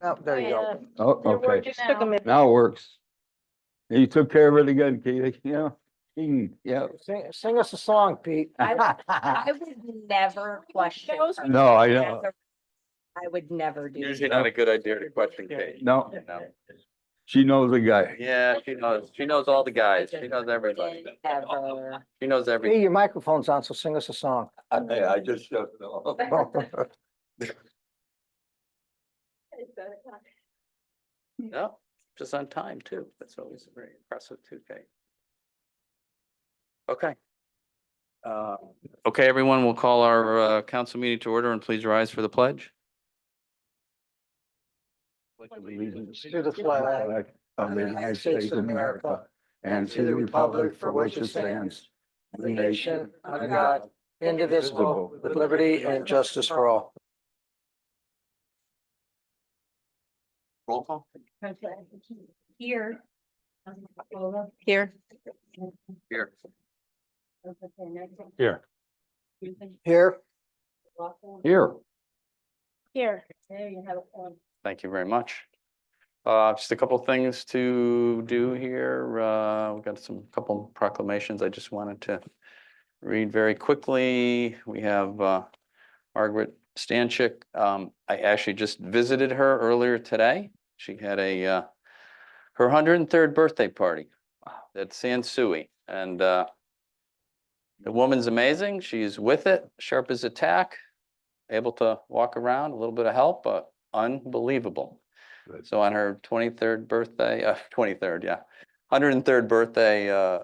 Oh, there you go. Oh, They're okay. working Just took a now. minute. Now it works. You took care of it again, Keith, yeah. Yeah. Sing us a song, Pete. I would never question. her. No, I know. I would never do. Usually not a good idea to question Kate. No, No. she knows the guy. Yeah, she knows. She knows all the guys. She knows everybody. Ever. She knows Hey, everything. your microphone's on, so sing us a song. I just shut it off. No, just on time too. That's always very impressive too, Kate. Okay. Okay, everyone, we'll call our council meeting to order and please rise for the pledge. To the flag of the United States of America and to the republic for which it stands, the nation under God, indivisible, with liberty and justice for all. Roll call. Here. Here. Here. Here. Here, Here. Here. There you have it. Thank you very much. Just a couple things to do here. We've got couple proclamations I just wanted to read very quickly. We have Margaret Stanchik. I actually just visited her earlier today. She had her 103rd birthday party at Sansui, and the woman's amazing. She's with it, sharp as a tack, able to walk around, a little bit of help, but unbelievable. Good. So on her 23rd birthday, 23rd, yeah, 103rd birthday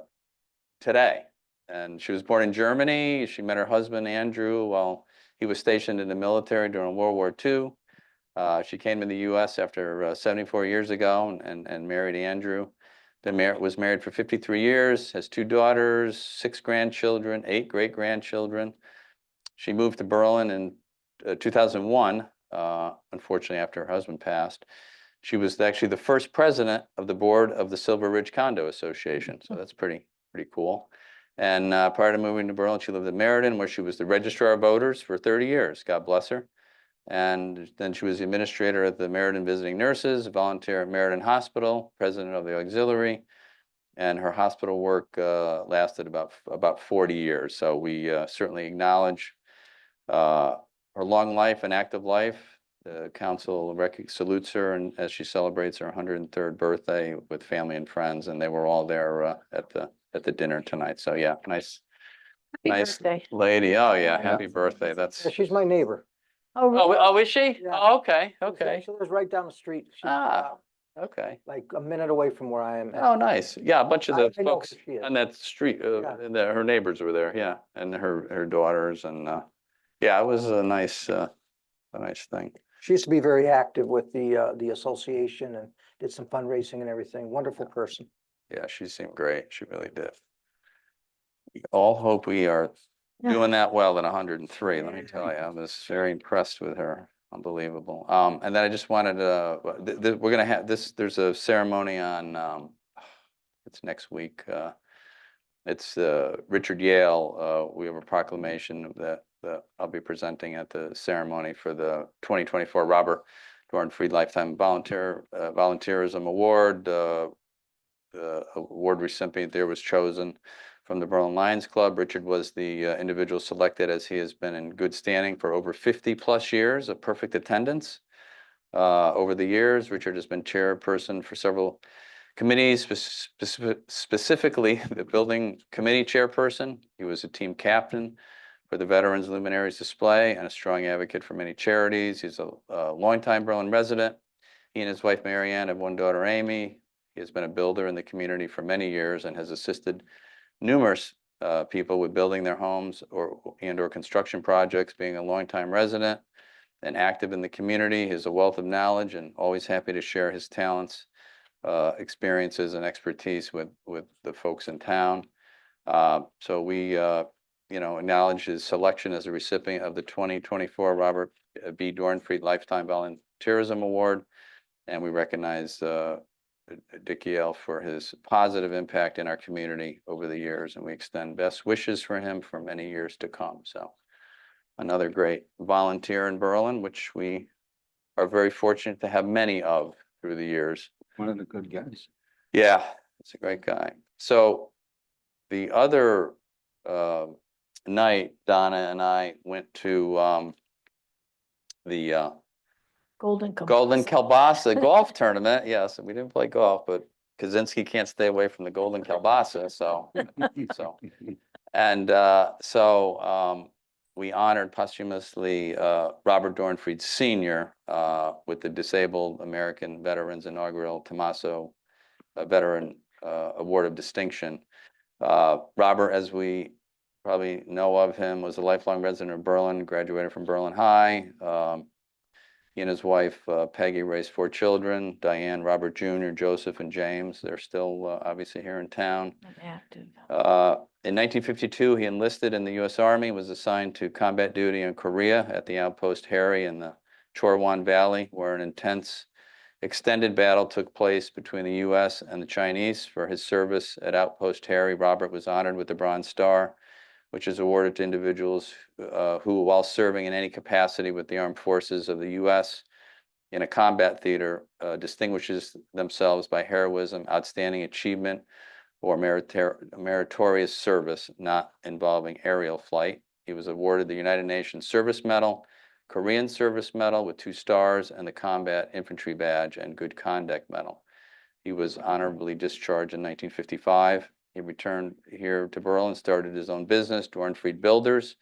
today. And she was born in Germany. She met her husband, Andrew, while he was stationed in the military during World War II. She came to the US after 74 years ago and married Andrew. Was married for 53 years, has 2 daughters, 6 grandchildren, 8 great-grandchildren. She moved to Berlin in 2001, unfortunately after her husband passed. She was actually the first president of the board of the Silver Ridge Condo Association, so that's pretty cool. And prior to moving to Berlin, she lived in Meriden, where she was the registrar of voters for 30 years. God bless her. And then she was the administrator at the Meriden Visiting Nurses, volunteer at Meriden Hospital, president of the auxiliary, and her hospital work lasted about 40 years. So we certainly acknowledge her long life and active life. The council salutes her and as she celebrates her 103rd birthday with family and friends, and they were all there at the dinner tonight. So yeah, nice birthday. lady. Oh yeah, happy birthday. That's she's my neighbor. oh, is she? Yeah. Oh, okay. She lives right down the street. She's, Okay. like a minute away from where I am. Oh, nice. Yeah, a bunch of the I know folks who she is. on that street, Yeah. and her neighbors were there, yeah, and her daughters, and yeah, it was a nice thing. She used to be very active with the association and did some fundraising and everything. Wonderful person. Yeah, she seemed great. She really did. We all hope we are doing that well at 103. Let me tell you, I was very impressed with her. Unbelievable. And then I just wanted to, we're gonna have this. There's a ceremony on. It's next week. It's Richard Yale. We have a proclamation that I'll be presenting at the ceremony for the 2024 Robert Doran Freed Lifetime Volunteerism Award. The award recipient there was chosen from the Berlin Lions Club. Richard was the individual selected, as he has been in good standing for over 50+ years of perfect attendance. Over the years, Richard has been chairperson for several committees, specifically the building committee chairperson. He was a team captain for the Veterans Luminaries Display and a strong advocate for many charities. He's a longtime Berlin resident. He and his wife, Marianne, have one daughter, Amy. He has been a builder in the community for many years and has assisted numerous people with building their homes or construction projects. Being a longtime resident and active in the community, he has a wealth of knowledge and always happy to share his talents, experiences, and expertise with the folks in town. So we, acknowledge his selection as a recipient of the 2024 Robert B. Doran Freed Lifetime Volunteerism Award, and we recognize Dick Yale for his positive impact in our community over the years, and we extend best wishes for him for many years to come. So another great volunteer in Berlin, which we are very fortunate to have many of through the years. One of the good guys. Yeah, he's a great guy. So the other night, Donna and I went to the Golden. Golden Kielbasa golf tournament. Yes, we didn't play golf, but Kaczynski can't stay away from the Golden Kielbasa, so. And we honored posthumously Robert Dornfried Sr. With the Disabled American Veterans Inaugural Tommaso Veteran Award of Distinction. Robert, as we probably know of him, was a lifelong resident of Berlin, graduated from Berlin High. He and his wife, Peggy, raised 4 children, Diane, Robert Jr., Joseph, and James. They're still obviously here in town. Active. In 1952, he enlisted in the U.S. Army, was assigned to combat duty in Korea at the outpost Harry in the Chorwan Valley, where an intense extended battle took place between the U.S. and the Chinese. For his service at outpost Harry, Robert was honored with the Bronze Star, which is awarded to individuals who, while serving in any capacity with the armed forces of the U.S. in a combat theater, distinguishes themselves by heroism, outstanding achievement, or meritorious service not involving aerial flight. He was awarded the United Nations Service Medal, Korean Service Medal with 2 stars, and the Combat Infantry Badge and Good Conduct Medal. He was honorably discharged in 1955. He returned here to Berlin, started his own business, Dornfried Builders.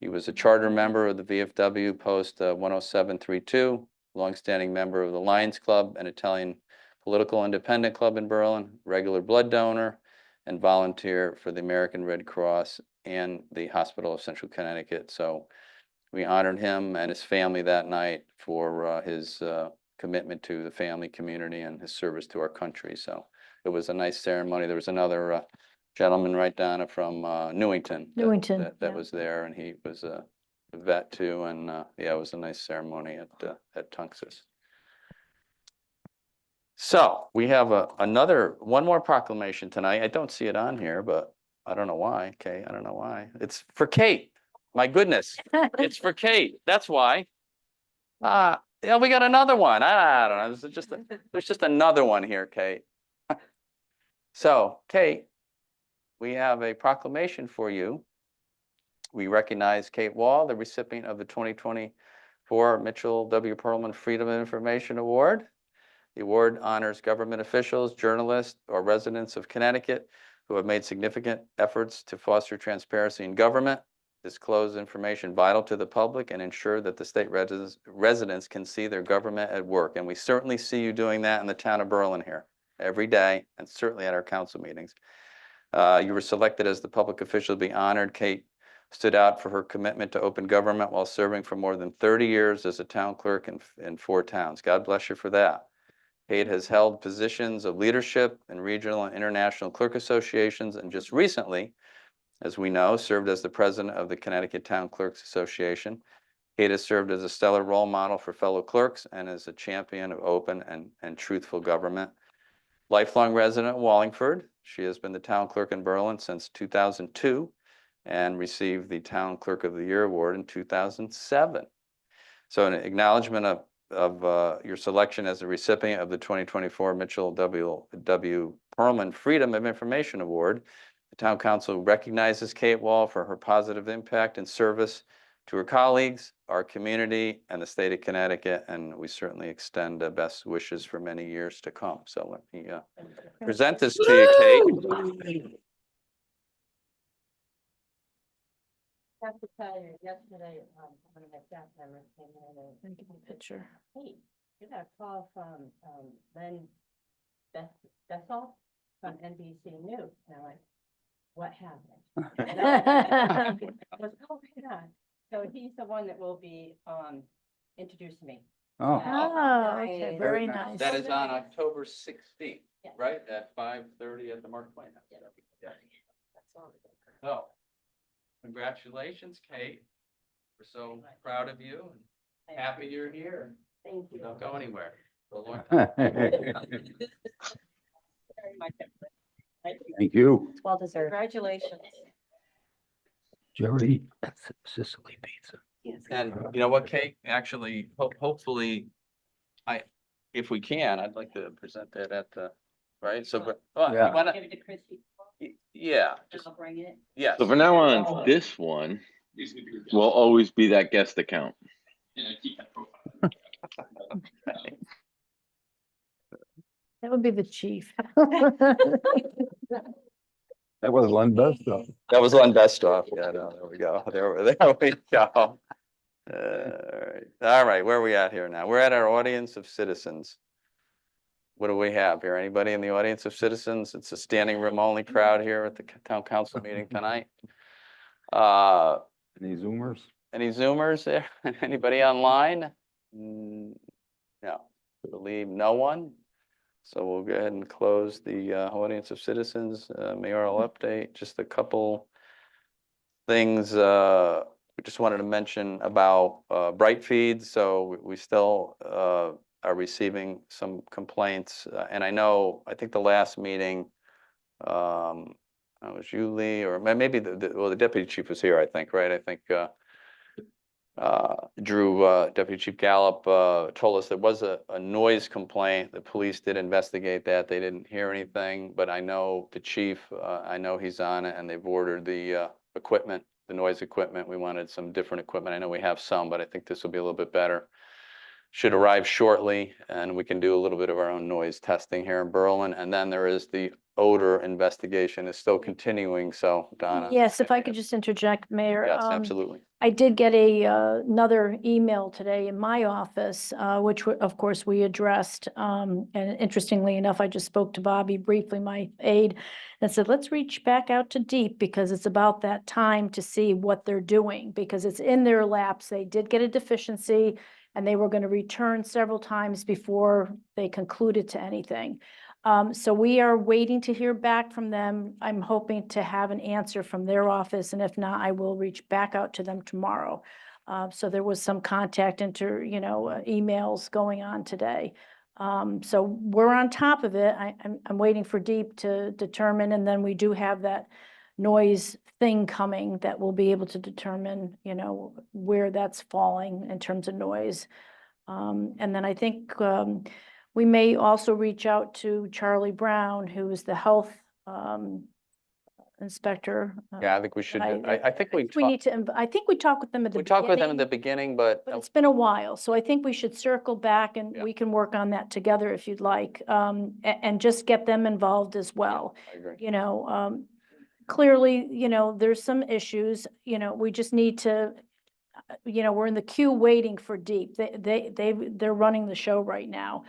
He was a charter member of the VFW Post 10732, longstanding member of the Lions Club, an Italian political independent club in Berlin, regular blood donor, and volunteer for the American Red Cross and the Hospital of Central Connecticut. So we honored him and his family that night for his commitment to the family, community, and his service to our country. So it was a nice ceremony. There was another gentleman, right, Donna, from Newington. Newington, That yeah. was there, and he was a vet too. And yeah, it was a nice ceremony at Tunxus. So we have one more proclamation tonight. I don't see it on here, but I don't know why. Okay, I don't know why. It's for Kate. My goodness, it's for Kate. That's why. Yeah, we got another one. I don't know. There's just another one here, Kate. So, Kate, we have a proclamation for you. We recognize Kate Wall, the recipient of the 2024 Mitchell W. Perlman Freedom of Information Award. The award honors government officials, journalists, or residents of Connecticut who have made significant efforts to foster transparency in government, disclose information vital to the public, and ensure that the state residents can see their government at work. And we certainly see you doing that in the town of Berlin here every day, and certainly at our council meetings. You were selected as the public official to be honored. Kate stood out for her commitment to open government while serving for more than 30 years as a town clerk in 4 towns. God bless you for that. Kate has held positions of leadership in regional and international clerk associations, and just recently, as we know, served as the president of the Connecticut Town Clerks Association. Kate has served as a stellar role model for fellow clerks and as a champion of open and truthful government. Lifelong resident of Wallingford, she has been the town clerk in Berlin since 2002 and received the Town Clerk of the Year award in 2007. So an acknowledgement of your selection as a recipient of the 2024 Mitchell W. Perlman Freedom of Information Award. The Town Council recognizes Kate Wall for her positive impact and service to her colleagues, our community, and the state of Connecticut, and we certainly extend best wishes for many years to come. So let me present this to you, Kate. I have to tell you, yesterday, one of my staff members came in and, Picture. hey, you got a call from, Len Bessel from NBC News. And I'm like, what happened? And I was, oh, right on. So he's the one that will be, introducing me. Oh, Oh, okay, very nice. nice. That is on October 16th, Yeah. right, at 5:30 at the Mark Twain House. Yeah. That's all. So, congratulations, Kate. We're so proud of you and happy you're here. Thank you. Don't go anywhere for a long time. Very much. Thank you. thank you. It's well deserved. Congratulations. Jerry, Sicily pizza. And you know what, Kate, actually, hopefully, if we can, I'd like to present that at the, right, so, but, oh, you Yeah. wanna, Give it to Christie. yeah, And just, I'll bring it. yes. So from now on, this one will always be that guest account. That would be the chief. That was one best stuff. That was on best off, yeah, no, there we go, there we go. All right, where are we at here now? We're at our audience of citizens. What do we have here? Anybody in the audience of citizens? It's a standing room only crowd here at the town council meeting tonight. Any Zoomers? Any Zoomers there? Anybody online? No, I believe no one. So we'll go ahead and close the audience of citizens, mayoral update, just a couple things we just wanted to mention about Bright Feed. So we still are receiving some complaints. And I think the last meeting, it was you, Lee, or maybe the deputy chief was here, I think, right? I think Drew, Deputy Chief Gallup, told us there was a noise complaint. The police did investigate that. They didn't hear anything, but I know the chief, I know he's on it, and they've ordered the equipment, the noise equipment. We wanted some different equipment. I know we have some, but I think this will be a little bit better. Should arrive shortly, and we can do a little bit of our own noise testing here in Berlin. And then there is the odor investigation is still continuing. So Donna. Yes, if I could just interject, Mayor. Yes, absolutely. I did get another email today in my office, which of course we addressed. And interestingly enough, I just spoke to Bobby briefly, my aide, and said, let's reach back out to DEEP because it's about that time to see what they're doing, because it's in their laps. They did get a deficiency and they were going to return several times before they concluded to anything. So we are waiting to hear back from them. I'm hoping to have an answer from their office, and if not, I will reach back out to them tomorrow. So there was some contact emails going on today. So we're on top of it. I'm waiting for DEEP to determine, and then we do have that noise thing coming that will be able to determine, where that's falling in terms of noise. And then I think, we may also reach out to Charlie Brown, who is the health inspector. Yeah, I think we should. I think we I think we talked with them at the we beginning. talked with them in the beginning, but But it's been a while, so I think we should circle back and Yeah. we can work on that together if you'd like, and just get them involved as well. I agree. Clearly, there's some issues, we just need to, we're in the queue waiting for DEEP. They're running the show right now.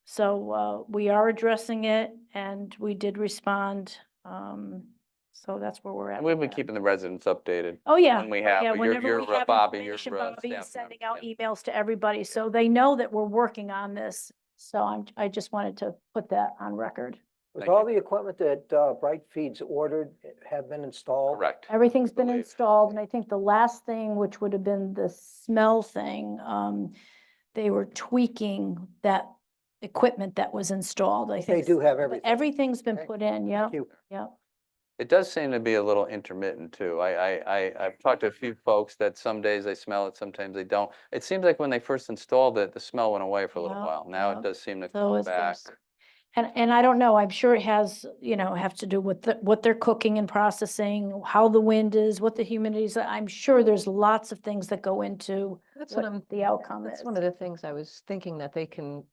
So we are addressing it and we did respond. So that's where we're at. And we've with been that. keeping the residents updated. Oh, yeah. When we have, Yeah, but whenever you're we have Bobby, you're information, Bobby is staff sending member, out yeah. emails to everybody, so they know that we're working on this. So I just wanted to put that on record. Was Thank all the equipment that Bright Feeds ordered have been installed? Correct. Everything's been believe. installed, and I think the last thing, which would have been the smell thing, they were tweaking that equipment that was installed, I They think. do have But everything. everything's been Okay. put in, yeah, Thank you. yeah. It does seem to be a little intermittent too. I've talked to a few folks that some days they smell it, sometimes they don't. It seems like when they first installed it, the smell went away for a little Yeah, while. Now yeah. it does seem to So come it's back. just- And I don't know, I'm sure it has, have to do with what they're cooking and processing, how the wind is, what the humidity is. I'm sure there's lots of things that go into That's what what I'm, the outcome that's is. one of the things I was thinking that they can,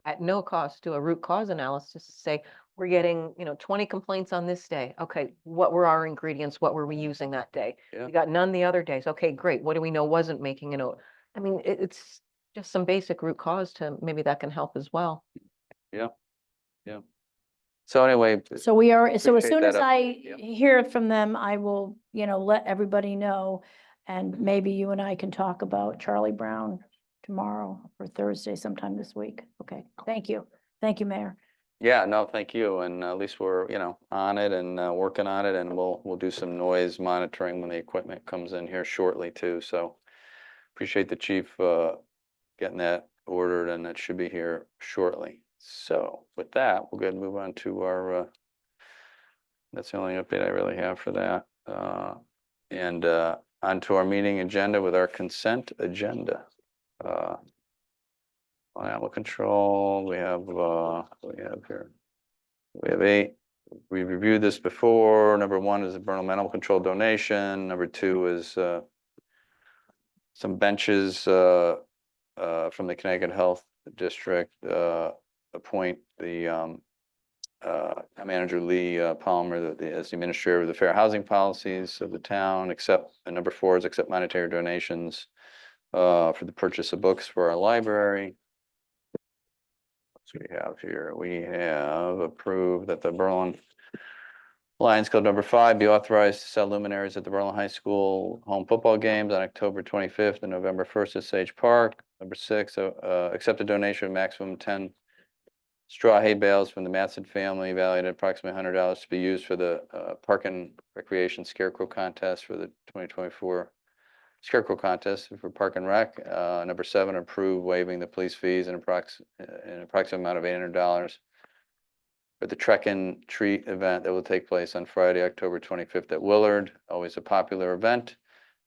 at no cost do a root cause analysis to say, we're getting, 20 complaints on this day. Okay, what were our ingredients? What were we using that day? Yeah. We got none the other days. Okay, great. What do we know wasn't making an odor? I mean, it's just some basic root cause to, maybe that can help as well. So anyway, So we are, so as Appreciate soon that as I update, yeah. hear from them, I will, let everybody know. And maybe you and I can talk about Charlie Brown tomorrow or Thursday sometime this week. Okay, thank you. Thank you, Mayor. yeah, no, thank you. And at least we're, on it and working on it, and we'll do some noise monitoring when the equipment comes in here shortly too. So appreciate the chief getting that ordered, and it should be here shortly. So with that, we'll go ahead and move on to our, that's the only update I really have for that. And onto our meeting agenda with our consent agenda. Animal control, we have here. We have 8. We reviewed this before. Number 1 is a Burnham Animal Control donation. Number 2 is some benches from the Connecticut Health District. Appoint the manager Lee Palmer as the administrator of the fair housing policies of the town, and number 4 is accept monetary donations for the purchase of books for our library. What do we have here? We have approved that the Berlin Lions Club number 5 be authorized to sell luminaries at the Berlin High School home football games on October 25th and November 1st at Sage Park. Number 6, accept a donation of maximum 10 straw hay bales from the Matson family valued at approximately $100 to be used for the Park and Recreation Scarecrow Contest for the 2024 Scarecrow Contest for Park and Rec. Number 7, approve waiving the police fees in an approximate amount of $800 for the Trek and Treat event that will take place on Friday, October 25th at Willard, always a popular event.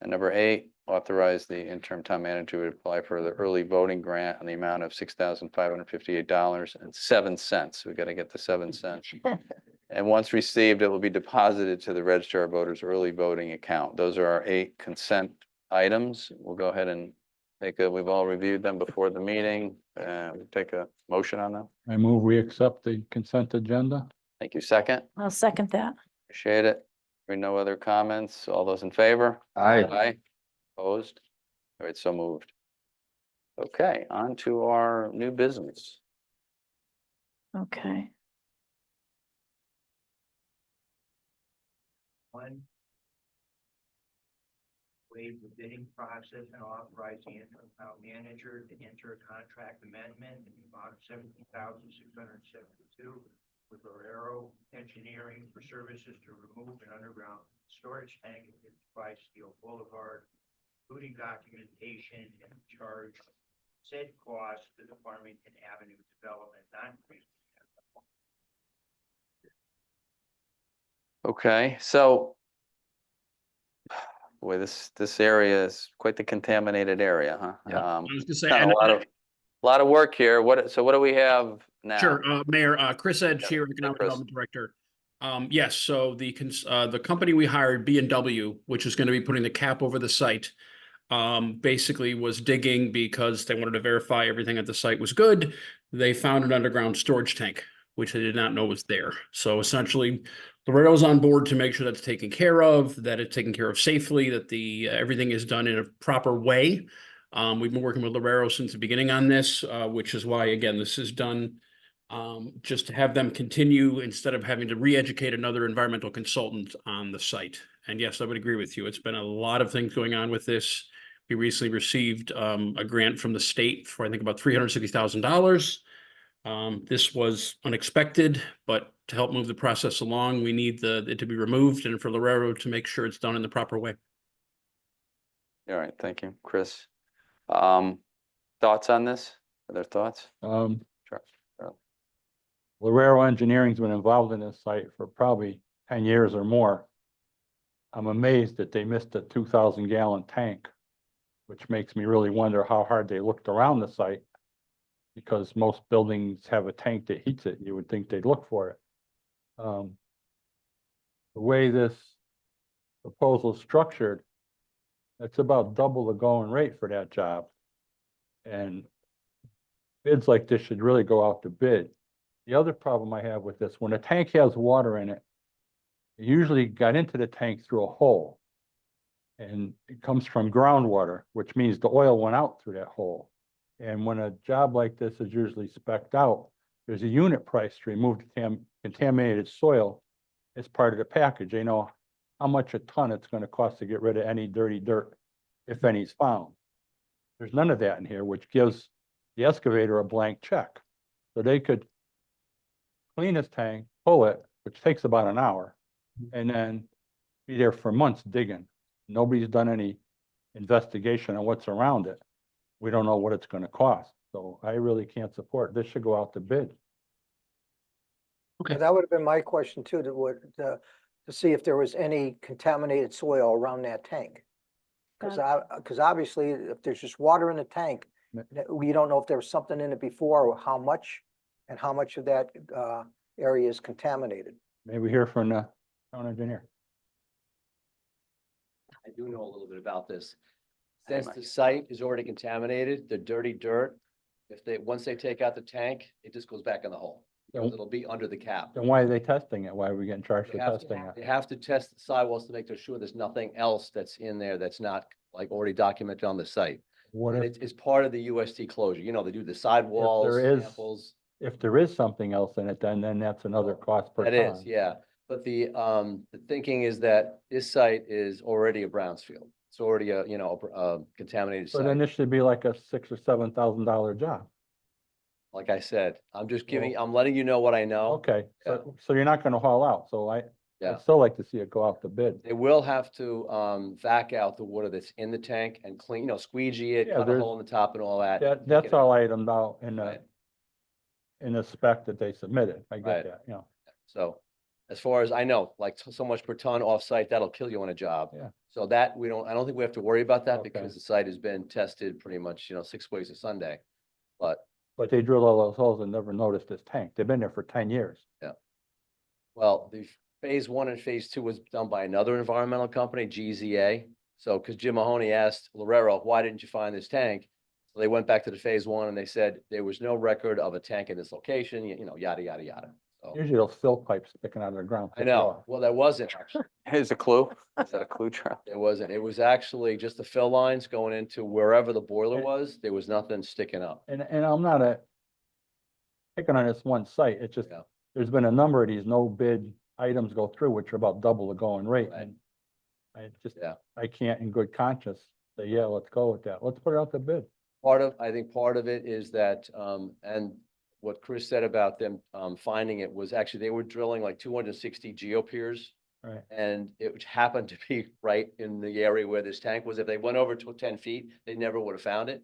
And number 8, authorize the interim town manager to apply for the early voting grant in the amount of $6,558.07. We got to get the 7 cents. And once received, it will be deposited to the Register of Voters early voting account. Those are our 8 consent items. We'll go ahead and we've all reviewed them before the meeting. We'll take a motion on them. I move we accept the consent agenda. Thank you. Second. I'll second that. Appreciate it. There are no other comments. All those in favor? Aye. Aye. Opposed? All right, so moved. Okay, on to our new business. Okay. One, waive the bidding process and authorize the interim town manager to enter a contract amendment in the amount of $17,672 with Lorero Engineering for services to remove an underground storage tank at 55 Steel Boulevard, including documentation and charge said cost to the Farmington Avenue Development, not. Okay, so boy, this area is quite the contaminated area, huh? Yeah. I was gonna say, Done and a lot of work here. What do we have now? sure, Mayor, Chris Edge Yeah, here, yeah, Economic Chris. Development Director. Yes, so the company we hired, B&W, which is gonna be putting the cap over the site, basically was digging because they wanted to verify everything at the site was good. They found an underground storage tank, which they did not know was there. So essentially, Lorero's on board to make sure that's taken care of, that it's taken care of safely, that everything is done in a proper way. We've been working with Lorero since the beginning on this, which is why, again, this is done just to have them continue instead of having to re-educate another environmental consultant on the site. And yes, I would agree with you. It's been a lot of things going on with this. We recently received a grant from the state for, I think, about $360,000. This was unexpected, but to help move the process along, we need it to be removed and for Lorero to make sure it's done in the proper way. All right, thank you, Chris. Thoughts on this? Other thoughts? Sure. Lorero Engineering's been involved in this site for probably 10 years or more. I'm amazed that they missed a 2,000-gallon tank, which makes me really wonder how hard they looked around the site, because most buildings have a tank that heats it. You would think they'd look for it. The way this proposal is structured, it's about double the going rate for that job. And bids like this should really go out to bid. The other problem I have with this, when a tank has water in it, it usually got into the tank through a hole. And it comes from groundwater, which means the oil went out through that hole. And when a job like this is usually spec'd out, there's a unit price to remove contaminated soil as part of the package. They know how much a ton it's going to cost to get rid of any dirty dirt, if any is found. There's none of that in here, which gives the excavator a blank check. So they could clean this tank, pull it, which takes about an hour, and then be there for months digging. Nobody's done any investigation on what's around it. We don't know what it's going to cost. So I really can't support. This should go out to bid. Okay. That would have been my question too, to see if there was any contaminated soil around that tank. Got Because obviously, if there's just water in the tank, We don't know if there was something in it before or how much, and how much of that area is contaminated. Maybe hear from the town engineer. I do know a little bit about this. Hey, Since Mike. the site is already contaminated, the dirty dirt, if they, once they take out the tank, it just goes back in the hole. Because Don't- it'll be under the cap. Then why are they testing it? Why are we getting charged They for have to, testing they it? have to test the sidewalls to make sure there's nothing else that's in there that's not like already documented on the site. What And if, it's part of the UST closure. You know, they do the sidewalls, is- samples. if there is something else in it, then that's another cost per That ton. is, yeah. But the thinking is that this site is already a Brownsfield. It's already a, you know, a contaminated So then site. this should be like a $6,000 or $7,000 job. Like I said, I'm just giving, I'm letting you know what I know. Okay, so you're not gonna haul out, so Yeah. I'd still like to see it go out to bid. They will have to vac out the water that's in the tank and clean, you know, squeegee it, Yeah, cut a there's- hole in the top and all that. That's it all out. itemed out Right. in the spec that they submitted. I Right. get that, you know. So as far as I know, like so much per ton off-site, that'll kill you on a job. Yeah. So that I don't think we have to worry about that Okay. because the site has been tested pretty much, you know, 6 ways a Sunday. But But they drilled all those holes and never noticed this tank. They've been there for 10 years. well, the phase 1 and phase 2 was done by another environmental company, GZA. So, because Jim Mahoney asked Lorero, why didn't you find this tank? So they went back to the phase 1 and they said there was no record of a tank in this location, you know, yada, yada, yada. So, Usually those fill pipes sticking out of the ground. I know, well, there wasn't actually. Here's a clue. Is that a clue, Charlie? It wasn't. It was actually just the fill lines going into wherever the boiler And- was. There was nothing sticking up. And I'm not picking on this one site. It's just, Yeah. there's been a number of these no bid items go through, which are about double the going rate. Right. And I just, Yeah. I can't in good conscience say, yeah, let's go with that. Let's put it out to bid. I think part of it is that, and what Chris said about them, finding it was actually, they were drilling like 260 geopiers. Right. And it happened to be right in the area where this tank was. If they went over to 10 feet, they never would have found it.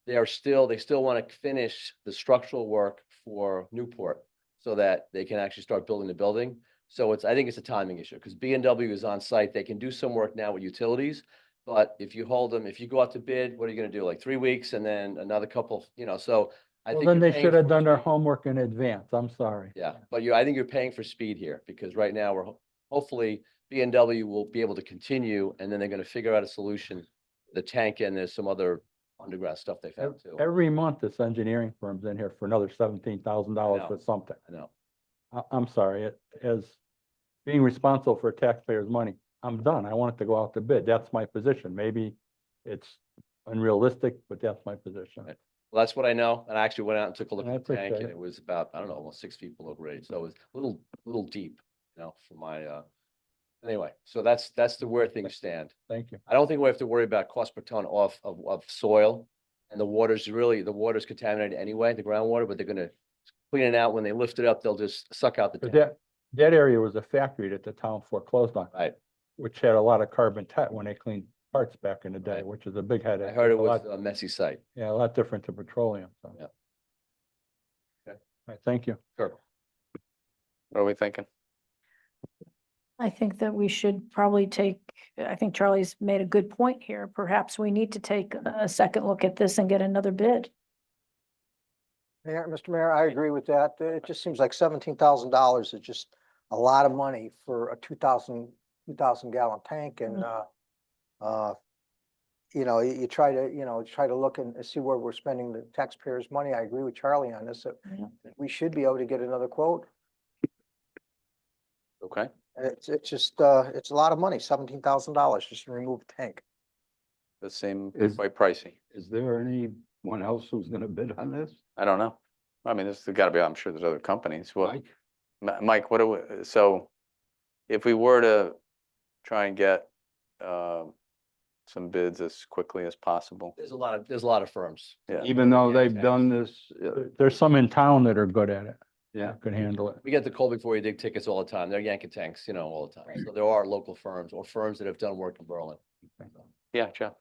They still want to finish the structural work for Newport so that they can actually start building the building. So I think it's a timing issue because B&W is on site. They can do some work now with utilities. But if you hold them, if you go out to bid, what are you gonna do? Like 3 weeks and then another couple, you know, so I Well, think. then you're they paying should have for done their speed. homework in advance. I'm sorry. Yeah, but I think you're paying for speed here because right now hopefully B&W will be able to continue and then they're gonna figure out a solution. The tank and there's some other underground stuff they found too. Every month, this engineering firm's in here for another $17,000 I for know. something. I know. I'm sorry, as being responsible for taxpayers' money, I'm done. I want it to go out to bid. That's my position. Maybe it's unrealistic, but that's my position. Right. Well, that's what I know. And I actually went out and took a look I at the tank appreciate and it. it was about, I don't know, almost 6 feet below grade. So it was a little deep, you know, for my, anyway, so that's where things stand. Thank you. I don't think we have to worry about cost per ton of soil. And the water's contaminated anyway, the groundwater, but they're gonna clean it out. When they lift it up, they'll just suck out the But tank. that area was a factory that the town foreclosed on, Right. which had a lot of carbon when they cleaned parts back in the day, Right. which is a big headache. I heard it It's a was lot- a messy site. Yeah, a lot different to petroleum, so. Yeah. Okay. All right, thank you. Sure. What are we thinking? I think that we should probably I think Charlie's made a good point here. Perhaps we need to take a second look at this and get another bid. Mayor, Mr. Mayor, I agree with that. It just seems like $17,000 is just a lot of money for a 2,000 gallon tank and, you know, you try to look and see where we're spending the taxpayers' money. I agree with Charlie on this. Yeah. We should be able to get another quote. Okay, It's just, it's a lot of money, $17,000 just to remove a tank. that seem Is- quite pricey. Is there anyone else who's gonna bid on this? I don't know. I mean, there's gotta be, I'm sure there's other companies. Well, Mike? Mike, what do we, so if we were to try and get some bids as quickly as possible, There's a lot of firms. yeah, Even though Yeah, they've okay. done this, There's some in town that are good at it, yeah. that could handle it. We get the cold before you dig tickets all the time. They're Yankee tanks, you know, all the time. So there are local firms or firms that have done work in Berlin. yeah, Jeff.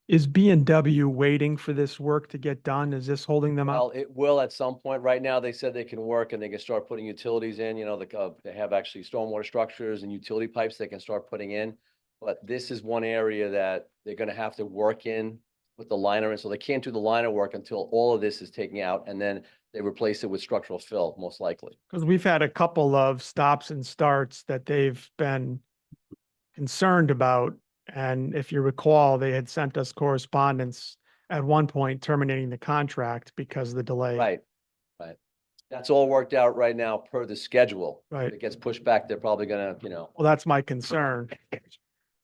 Is B&W waiting for this work to get done? Is this holding them Well, up? it will at some point. Right now, they said they can work and they can start putting utilities in, you know, they have actually stormwater structures and utility pipes they can start putting in. But this is one area that they're gonna have to work in put the liner in, so they can't do the liner work until all of this is taken out, and then they replace it with structural fill, most likely. Because we've had a couple of stops and starts that they've been concerned about. And if you recall, they had sent us correspondence at one point terminating the contract because of the delay. Right, right. That's all worked out right now per the schedule. If Right. it gets pushed back, they're probably gonna, Well, that's my concern.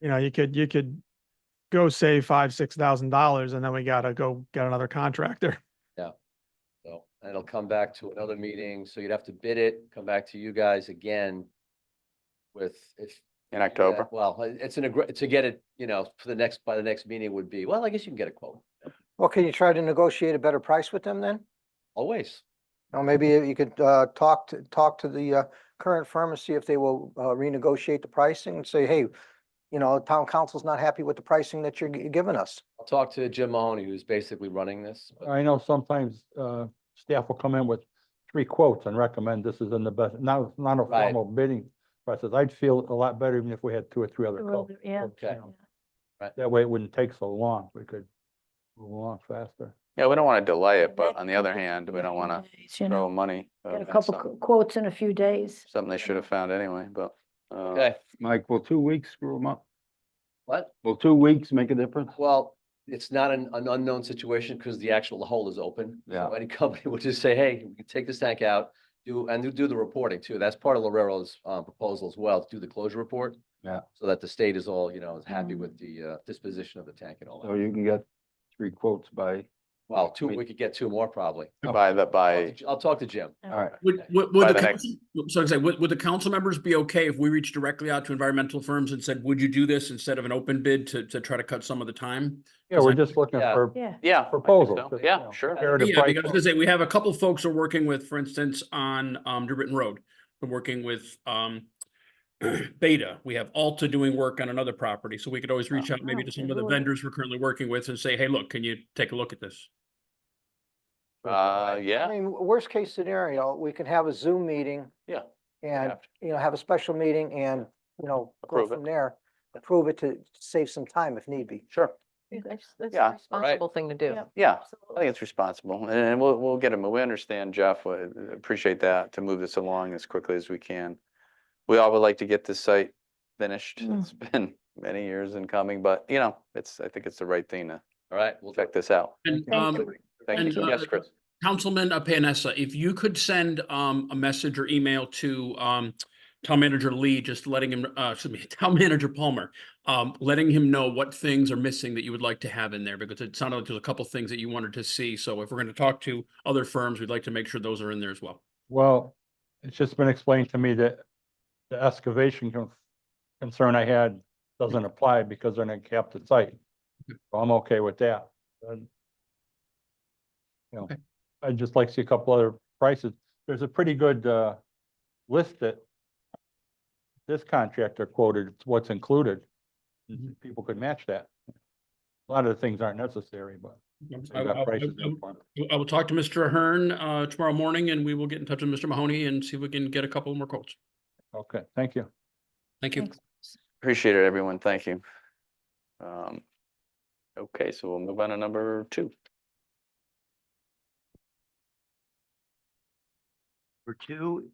You know, you could go save $5,000-6,000 and then we gotta go get another contractor. so, and it'll come back to another meeting, so you'd have to bid it, come back to you guys again with, if. In October? Well, it's to get it, for by the next meeting would be, well, I guess you can get a quote, Well, can you try to negotiate a better price with them then? always. Or maybe you could talk to the current firm and see if they will renegotiate the pricing and say, hey, town council's not happy with the pricing that you're giving us. I'll talk to Jim Mahoney, who's basically running this. but- I know sometimes, staff will come in with 3 quotes and recommend this is in the best, not a Right. formal bidding process. I'd feel a lot better even if we had 2 or 3 other quotes. Yeah. Okay. you know. That way it wouldn't take so long. We could move along faster. Yeah, we don't want to delay it, but on the other hand, we don't want to You throw know, money. get a against couple something- quotes in a few days. Something they should have found anyway, but. Okay, Mike, will 2 weeks screw them up? what? Will 2 weeks make a difference? Well, it's not an unknown situation because the actual hole is open. Yeah. So any company would just say, hey, we can take this tank out, do the reporting too. That's part of Lorero's proposal as well, to do the closure report. Yeah. So that the state is all, is happy with the disposition of the tank and all So that. you can get 3 quotes by, Well, we could get 2 more probably. By, I'll talk to Jim. all right. Would By the the council, so I say, would the council members be okay if we reached directly out to environmental firms and said, would you do this instead of an open bid to try to cut some of the time? Yeah, we're just looking Yeah. for Yeah. yeah. I think proposals. so. just, Yeah, sure. comparative Yeah, because I was price. gonna say, we have a couple folks we're working with, for instance, on DeWritten Road. We're working with Beta. We have Alta doing work on another property, so we could always reach out maybe to some of the vendors we're currently working with and say, hey, look, can you take a look at this? I Yeah, mean, worst case scenario, we can have a Zoom meeting yeah. and, have have a special meeting and, go Approve it. from there. Approve it to save some time if need be. Sure. That's Yeah, a responsible thing to do. Yeah. Yeah, I think it's responsible and we'll get them. We understand, Jeff, appreciate that to move this along as quickly as we can. We all would like to get this site finished. It's been many years in coming, but I think it's the right thing to All right, we'll check this out. And, Thank And, you. Yes, Chris. Councilman Panessa, if you could send a message or email to Town Manager Lee, just letting him, Town Manager Palmer, letting him know what things are missing that you would like to have in there, because it sounded like there's a couple things that you wanted to see. So if we're going to talk to other firms, we'd like to make sure those are in there as well. Well, it's just been explained to me that the excavation concern I had doesn't apply because they're in a capped site. So I'm okay with that. And, Okay. I'd just like to see a couple other prices. There's a pretty good list that this contractor quoted, it's what's included. People could match that. A lot of the things aren't necessary, but I they got prices up I- front. I will talk to Mr. Ahern tomorrow morning, and we will get in touch with Mr. Mahoney and see if we can get a couple more quotes. Okay, thank you. Thank you. Thanks. Appreciate it, everyone. Thank you. Okay, so we'll move on to number 2. Number 2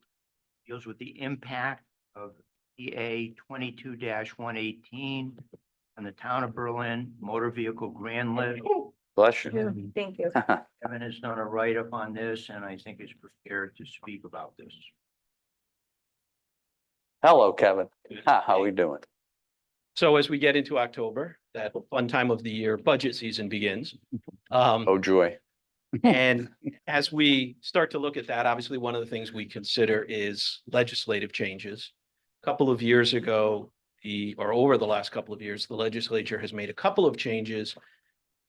deals with the impact of EA 22-118 on the town of Berlin motor vehicle grand list. Bless you. Thank you. Kevin has done a write-up on this, and I think is prepared to speak about this. Hello, Kevin. How we doing? So as we get into October, that fun time of the year, budget season begins. Oh, joy. And as we start to look at that, obviously, one of the things we consider is legislative changes. A couple of years ago, or over the last couple of years, the legislature has made a couple of changes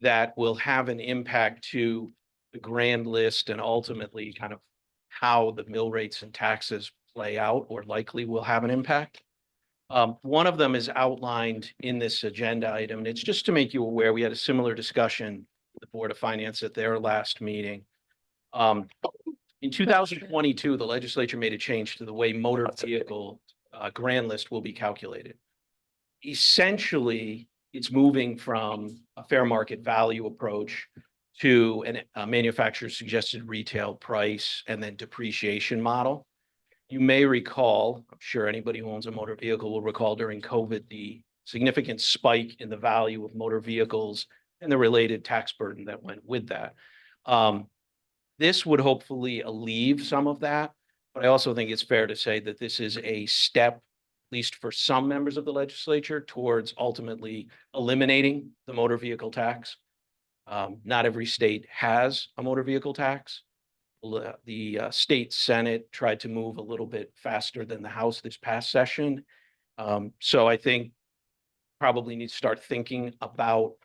that will have an impact to the grand list and ultimately kind of how the mill rates and taxes play out, or likely will have an impact. One of them is outlined in this agenda item, and it's just to make you aware, we had a similar discussion with the Board of Finance at their last meeting. In 2022, the legislature made a change to the way motor vehicle grand list will be calculated. Essentially, it's moving from a fair market value approach to a manufacturer's suggested retail price and then depreciation model. You may recall, I'm sure anybody who owns a motor vehicle will recall during COVID, the significant spike in the value of motor vehicles and the related tax burden that went with that. This would hopefully alleviate some of that, but I also think it's fair to say that this is a step, at least for some members of the legislature, towards ultimately eliminating the motor vehicle tax. Not every state has a motor vehicle tax. The state Senate tried to move a little bit faster than the House this past session. So I think probably need to start thinking about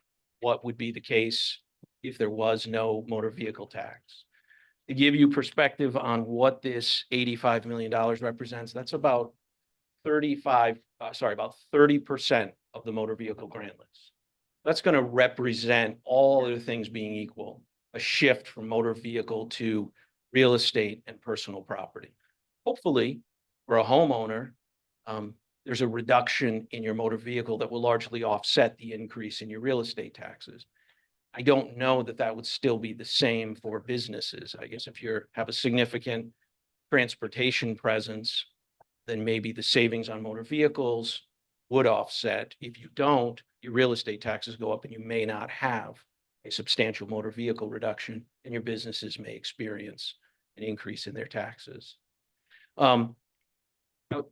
what would be the case if there was no motor vehicle tax. To give you perspective on what this $85 million represents, that's about about 30% of the motor vehicle grant list. That's going to represent, all other things being equal, a shift from motor vehicle to real estate and personal property. Hopefully, for a homeowner, there's a reduction in your motor vehicle that will largely offset the increase in your real estate taxes. I don't know that that would still be the same for businesses. I guess if you have a significant transportation presence, then maybe the savings on motor vehicles would offset. If you don't, your real estate taxes go up and you may not have a substantial motor vehicle reduction, and your businesses may experience an increase in their taxes.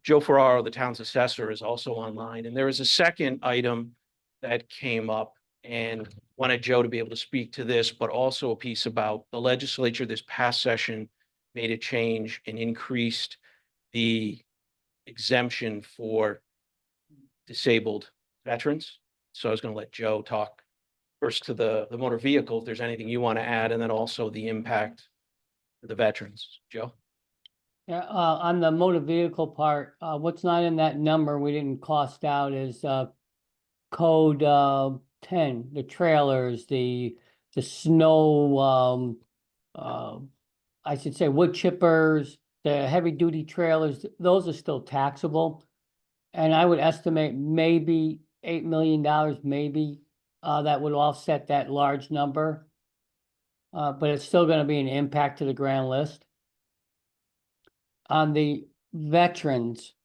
Joe Ferraro, the town's assessor, is also online, and there is a second item that came up, and wanted Joe to be able to speak to this, but also a piece about the legislature this past session made a change and increased the exemption for disabled veterans. So I was going to let Joe talk first to the motor vehicle, if there's anything you want to add, and then also the impact to the veterans. Joe? Yeah, on the motor vehicle part, what's not in that number we didn't cost out is code 10, the trailers, the snow, I should say wood chippers, the heavy duty trailers, those are still taxable. And I would estimate maybe $8 million, maybe that would offset that large number. But it's still going to be an impact to the grand list. On the veterans,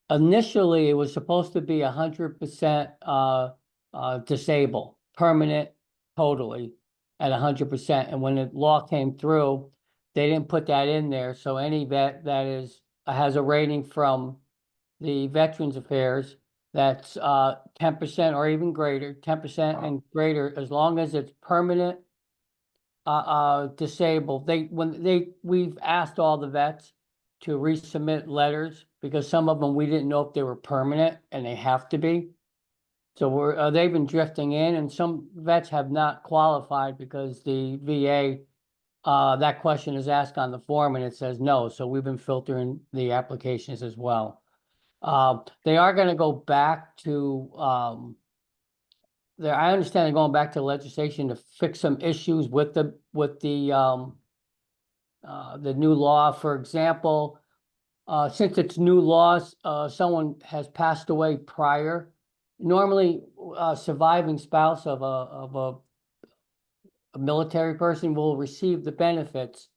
initially it was supposed to be 100% disabled, permanent, totally at 100%. And when the law came through, they didn't put that in there. So any vet that has a rating from the Veterans Affairs that's 10% or even greater, 10% and greater, as long as it's permanent disabled. We've asked all the vets to resubmit letters because some of them we didn't know if they were permanent and they have to be. So they've been drifting in, and some vets have not qualified because the VA, that question is asked on the form and it says no. So we've been filtering the applications as well. They are going to go back to, I understand they're going back to legislation to fix some issues with the new law. For example, since it's new laws, someone has passed away prior. Normally, a surviving spouse of a military person will receive the benefits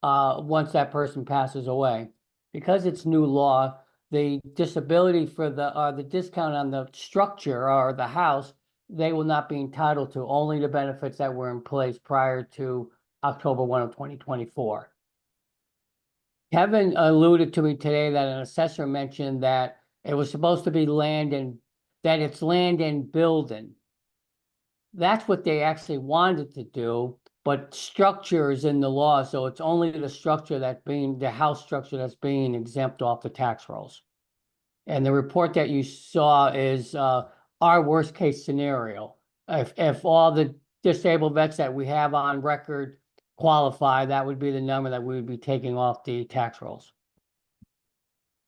once that person passes away. Because it's new law, the disability for the discount on the structure or the house, they will not be entitled to, only the benefits that were in place prior to October 1 of 2024. Kevin alluded to me today that an assessor mentioned that it was supposed to be land and that it's land and building. That's what they actually wanted to do, but structure is in the law, so it's only the structure the house structure that's being exempt off the tax rolls. And the report that you saw is our worst case scenario. If all the disabled vets that we have on record qualify, that would be the number that we would be taking off the tax rolls.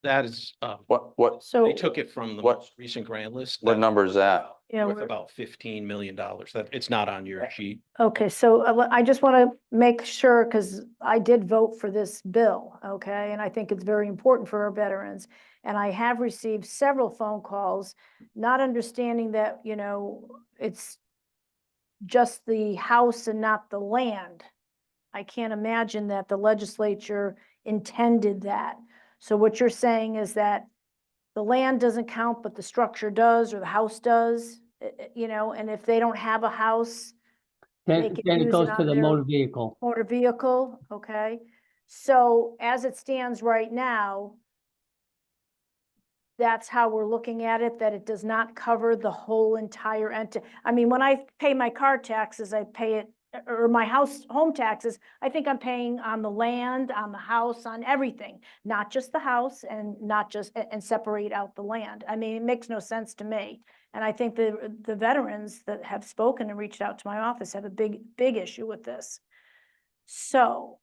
That is, What, So. they took it from the What- most recent grant list. what number is that? Yeah, Worth we're- about $15 million. That, it's not on your sheet. Okay, so I just want to make sure, because I did vote for this bill, okay? And I think it's very important for our veterans. And I have received several phone calls, not understanding that, you know, it's just the house and not the land. I can't imagine that the legislature intended that. So what you're saying is that the land doesn't count, but the structure does, or the house does, you know, and if they don't have a house, they Then, can then it use goes it to on the their motor vehicle. motor vehicle, okay? So as it stands right now, that's how we're looking at it, that it does not cover the whole entire entity. I mean, when I pay my car taxes, I pay it, or my home taxes, I think I'm paying on the land, on the house, on everything, not just the house and not just, and separate out the land. I mean, it makes no sense to me. And I think the veterans that have spoken and reached out to my office have a big issue with this. So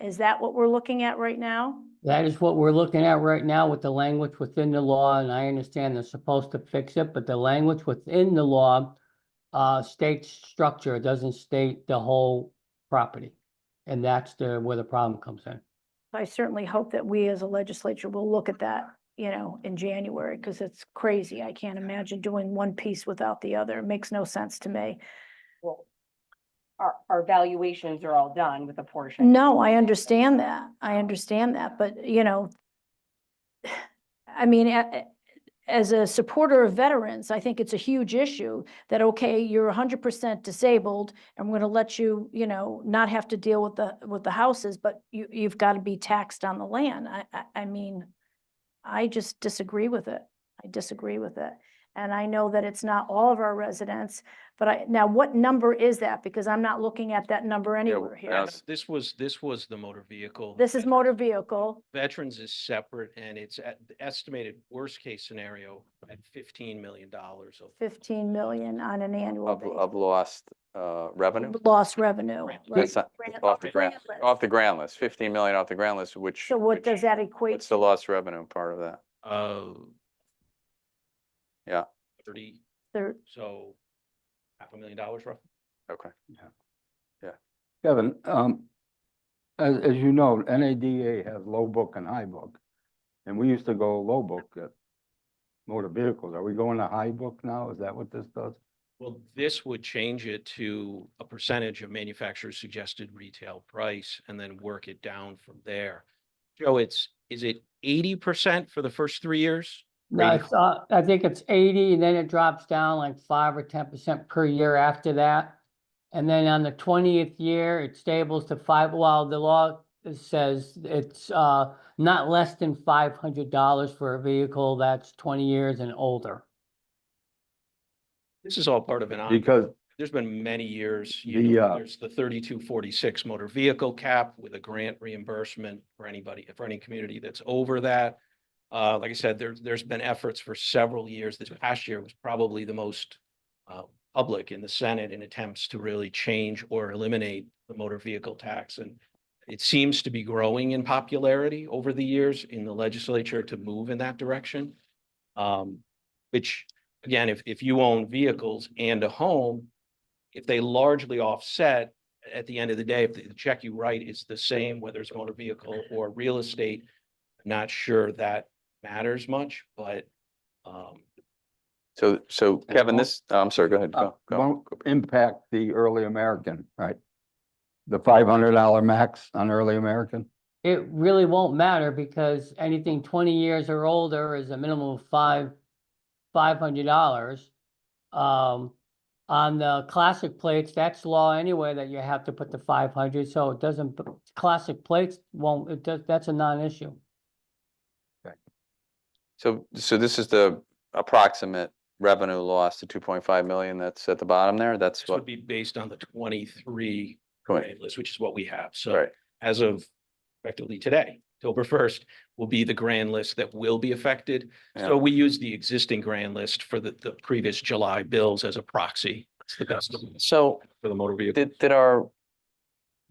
is that what we're looking at right now? That is what we're looking at right now with the language within the law, and I understand they're supposed to fix it, but the language within the law states structure, it doesn't state the whole property. And that's where the problem comes in. I certainly hope that we as a legislature will look at that, you know, in January, because it's crazy. I can't imagine doing one piece without the other. It makes no sense to me. Well, our valuations are all done with a portion. No, I understand that. I understand that, but you know, I mean, as a supporter of veterans, I think it's a huge issue that, okay, you're 100% disabled and we're going to let you, you know, not have to deal with the houses, but you've got to be taxed on the land. I mean, I just disagree with it. I disagree with it. And I know that it's not all of our residents, but now what number is that? Because I'm not looking at that number anywhere here. that's- This was the motor vehicle. This is motor vehicle. Veterans is separate, and it's at the estimated worst case scenario at $15 million. So 15 million on an annual Of, basis. of lost, revenue? Lost revenue. right? That's not, Grant- off the grant, list. off the grant list, 15 million off the grant list, which. So what which- does that equate? What's the lost revenue part of that? Yeah. 30, to? so $500,000 roughly. Okay. Kevin, as you know, NADA has low book and high book. And we used to go low book at motor vehicles. Are we going to high book now? Is that what this does? Well, this would change it to a percentage of manufacturer's suggested retail price and then work it down from there. Joe, is it 80% for the first 3 years? No, it's, I think it's 80, and then it drops down like 5 or 10% per year after that. And then on the 20th year, it stables to 5, while the law says it's not less than $500 for a vehicle that's 20 years and older. This is all part of an. Because There's been many years, The, there's the 3246 motor vehicle cap with a grant reimbursement for anybody, for any community that's over that. Like I said, there's been efforts for several years. This past year was probably the most public in the Senate in attempts to really change or eliminate the motor vehicle tax. And it seems to be growing in popularity over the years in the legislature to move in that direction. Which, again, if you own vehicles and a home, if they largely offset, at the end of the day, if the check you write is the same, whether it's motor vehicle or real estate, I'm not sure that matters much, but So Kevin, this, I'm sorry, go ahead. Go. won't impact the early American, right? The $500 max on early American? It really won't matter because anything 20 years or older is a minimum of $500. On the classic plates, that's law anyway, that you have to put the 500, so it doesn't, classic plates won't, it does, that's a non-issue. So this is the approximate revenue loss to 2.5 million that's at the bottom there? That's this would what, be based on the 23 Correct. grant list, which is what we have. So right, as of effectively today, October 1st, will be the grand list that will be affected. Yeah. So we use the existing grand list for the previous July bills as a proxy. It's the best so for the motor vehicle. did our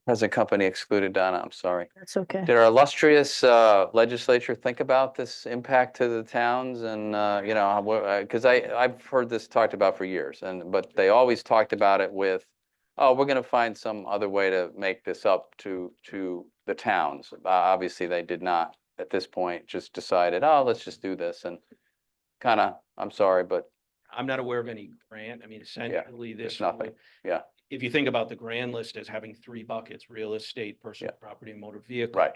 Present company excluded, Donna, I'm sorry. That's okay. Did our illustrious legislature think about this impact to the towns and, you know, because I've heard this talked about for years but they always talked about it with, oh, we're gonna find some other way to make this up to the towns. Obviously, they did not at this point, just decided, oh, let's just do this and kind of, I'm sorry, but I'm not aware of any grant. I mean, essentially there's this. nothing. would- Yeah, If you think about the grand list as having three buckets, real estate, personal property, and motor vehicle. right,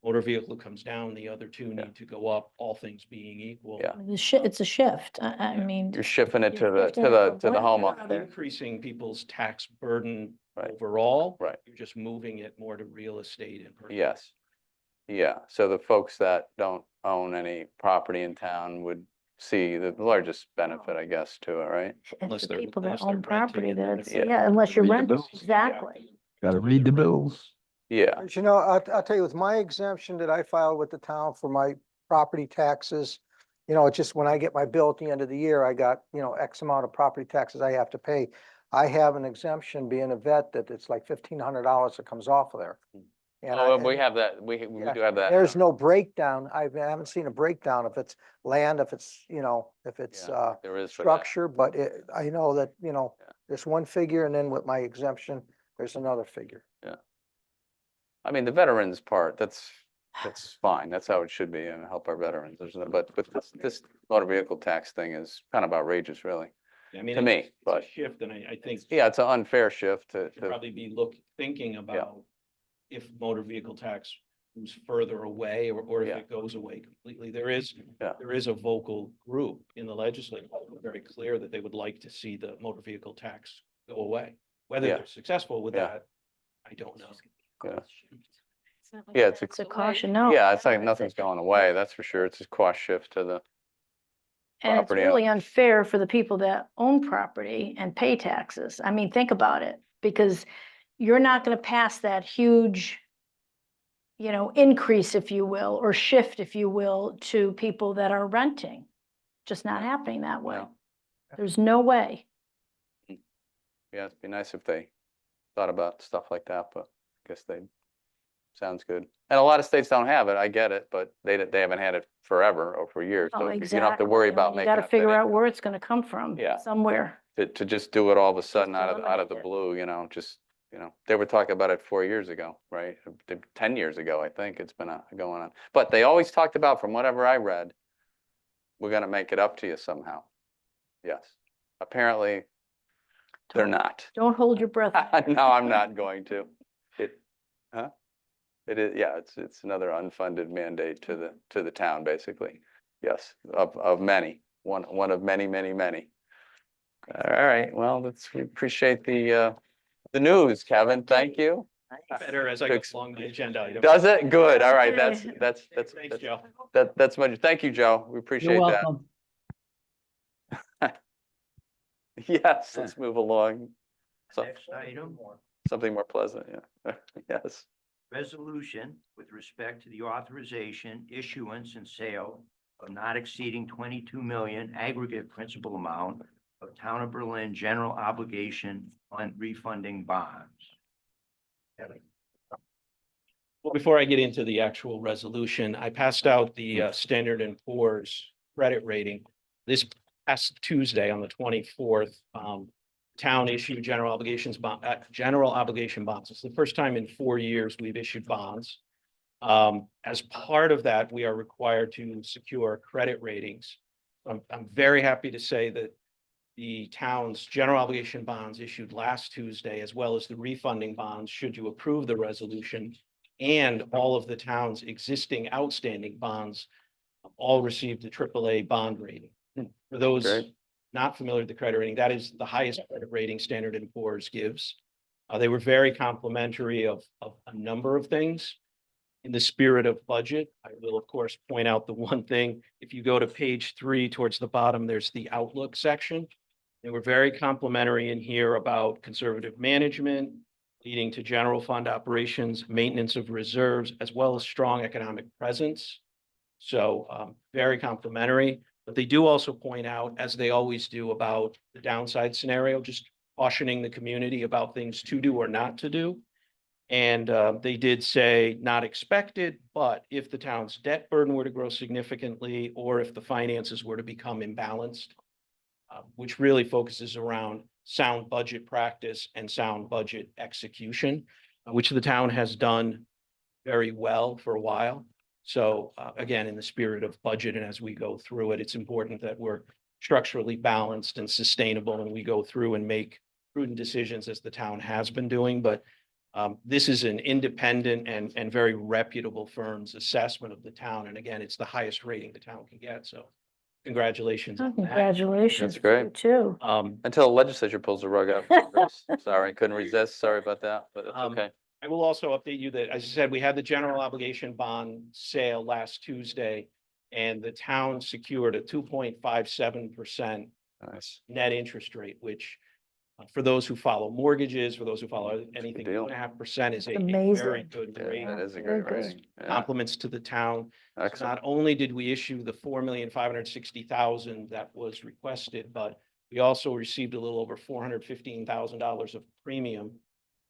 Motor vehicle comes down, the other two need to go up, all things being equal. Yeah. It's a shift. I mean. you're shifting it to you're the, shifting to it the, from to the one homeowner. another. Increasing people's tax burden Right. overall. Right. You're just moving it more to real estate and. personal. Yes. Yeah, so the folks that don't own any property in town would see the largest benefit, I guess, to it, right? It's Unless the they're- people that unless they're own property renting and that's, they're- yeah, unless you're Read the renting, bills. exactly. Gotta read the bills. Yeah, But you know, I'll tell you, with my exemption that I filed with the town for my property taxes, you know, it's just when I get my bill at the end of the year, I got, you know, X amount of property taxes I have to pay. I have an exemption being a vet that it's like $1,500 that comes off of there. And oh, I- we have that, we Yeah, do have that. There's no breakdown. I haven't seen a breakdown if it's land, if it's, you know, if it's, Yeah, there is for that. structure, but I know that, you know, Yeah. there's one figure and then with my exemption, there's another figure. I mean, the veterans part, that's fine. That's how it should be and help our veterans. But this motor vehicle tax thing is kind of outrageous, really. I mean, to me, it's a but- Shift, and I think. Yeah, it's an unfair shift Should probably be thinking about if motor vehicle tax moves further away or if Yeah. it goes away completely. There is Yeah. a vocal group in the legislature, very clear that they would like to see the motor vehicle tax go away. Whether Yeah. they're successful with Yeah. that, I don't know. Yeah, it's It's a caution, no. yeah, it's like nothing's going away, that's for sure. It's a cost shift to the, And it's property really owners. unfair for the people that own property and pay taxes. I mean, think about it, because you're not gonna pass that huge, you know, increase, if you will, or shift, if you will, to people that are renting. Just not happening that way. No. There's no way. yeah, it'd be nice if they thought about stuff like that, but I guess sounds good. And a lot of states don't have it, I get it, but they haven't had it forever or for years. Oh, So you don't have exactly. to worry I mean, about you making gotta up that figure out income. where it's gonna come from. Yeah. Somewhere. To just do it all of a sudden Just out of the eliminate it. blue, you know, just, you know, they were talking about it 4 years ago, right? 10 years ago, I think it's been going on. But they always talked about, from whatever I read, we're gonna make it up to you somehow. Yes. Apparently, they're not. Don't hold your breath. No, I'm not going to. Huh? It is, yeah, it's another unfunded mandate to the town, basically. Yes, of many, one of many, many, many. All right, well, we appreciate the news, Kevin. Thank you. Better as I go along the agenda item. Does it? Good. All right, Okay. Thanks, Joe. that's much, thank you, Joe. We appreciate You're that. welcome. Yes, let's move along. So- Next item, Something more pleasant, yeah. Yes. resolution with respect to the authorization, issuance and sale of not exceeding 22 million aggregate principal amount of Town of Berlin general obligation on refunding bonds. Well, before I get into the actual resolution, I passed out the Standard and Poor's credit rating. This past Tuesday on the 24th, town issued general obligation bonds. It's the first time in 4 years we've issued bonds. As part of that, we are required to secure credit ratings. I'm very happy to say that the town's general obligation bonds issued last Tuesday, as well as the refunding bonds, should you approve the resolution, and all of the town's existing outstanding bonds all received a AAA bond rating. For those Great. not familiar with the credit rating, that is the highest credit rating Standard and Poor's gives. They were very complimentary of a number of things. In the spirit of budget, I will of course point out the one thing. If you go to page 3 towards the bottom, there's the outlook section. They were very complimentary in here about conservative management, leading to general fund operations, maintenance of reserves, as well as strong economic presence. So very complimentary, but they do also point out, as they always do, about the downside scenario, just cautioning the community about things to do or not to do. And they did say not expected, but if the town's debt burden were to grow significantly, or if the finances were to become imbalanced, which really focuses around sound budget practice and sound budget execution, which the town has done very well for a while. So again, in the spirit of budget and as we go through it, it's important that we're structurally balanced and sustainable and we go through and make prudent decisions as the town has been doing. But this is an independent and very reputable firm's assessment of the town. And again, it's the highest rating the town can get. So congratulations. Oh, on that. congratulations. That's great. to you Too. Until the legislature pulls the rug out. Sorry, couldn't resist. Sorry about that, but it's okay. I will also update you that, as I said, we had the general obligation bond sale last Tuesday. And the town secured a 2.57% Nice. net interest rate, which for those who follow mortgages, for those who follow anything, deal. 2.5% is a Amazing. very good Yeah, rate. that is a Very great good. rating. Yeah, Compliments to the town. excellent. Not only did we issue the $4,560,000 that was requested, but we also received a little over $415,000 of premium.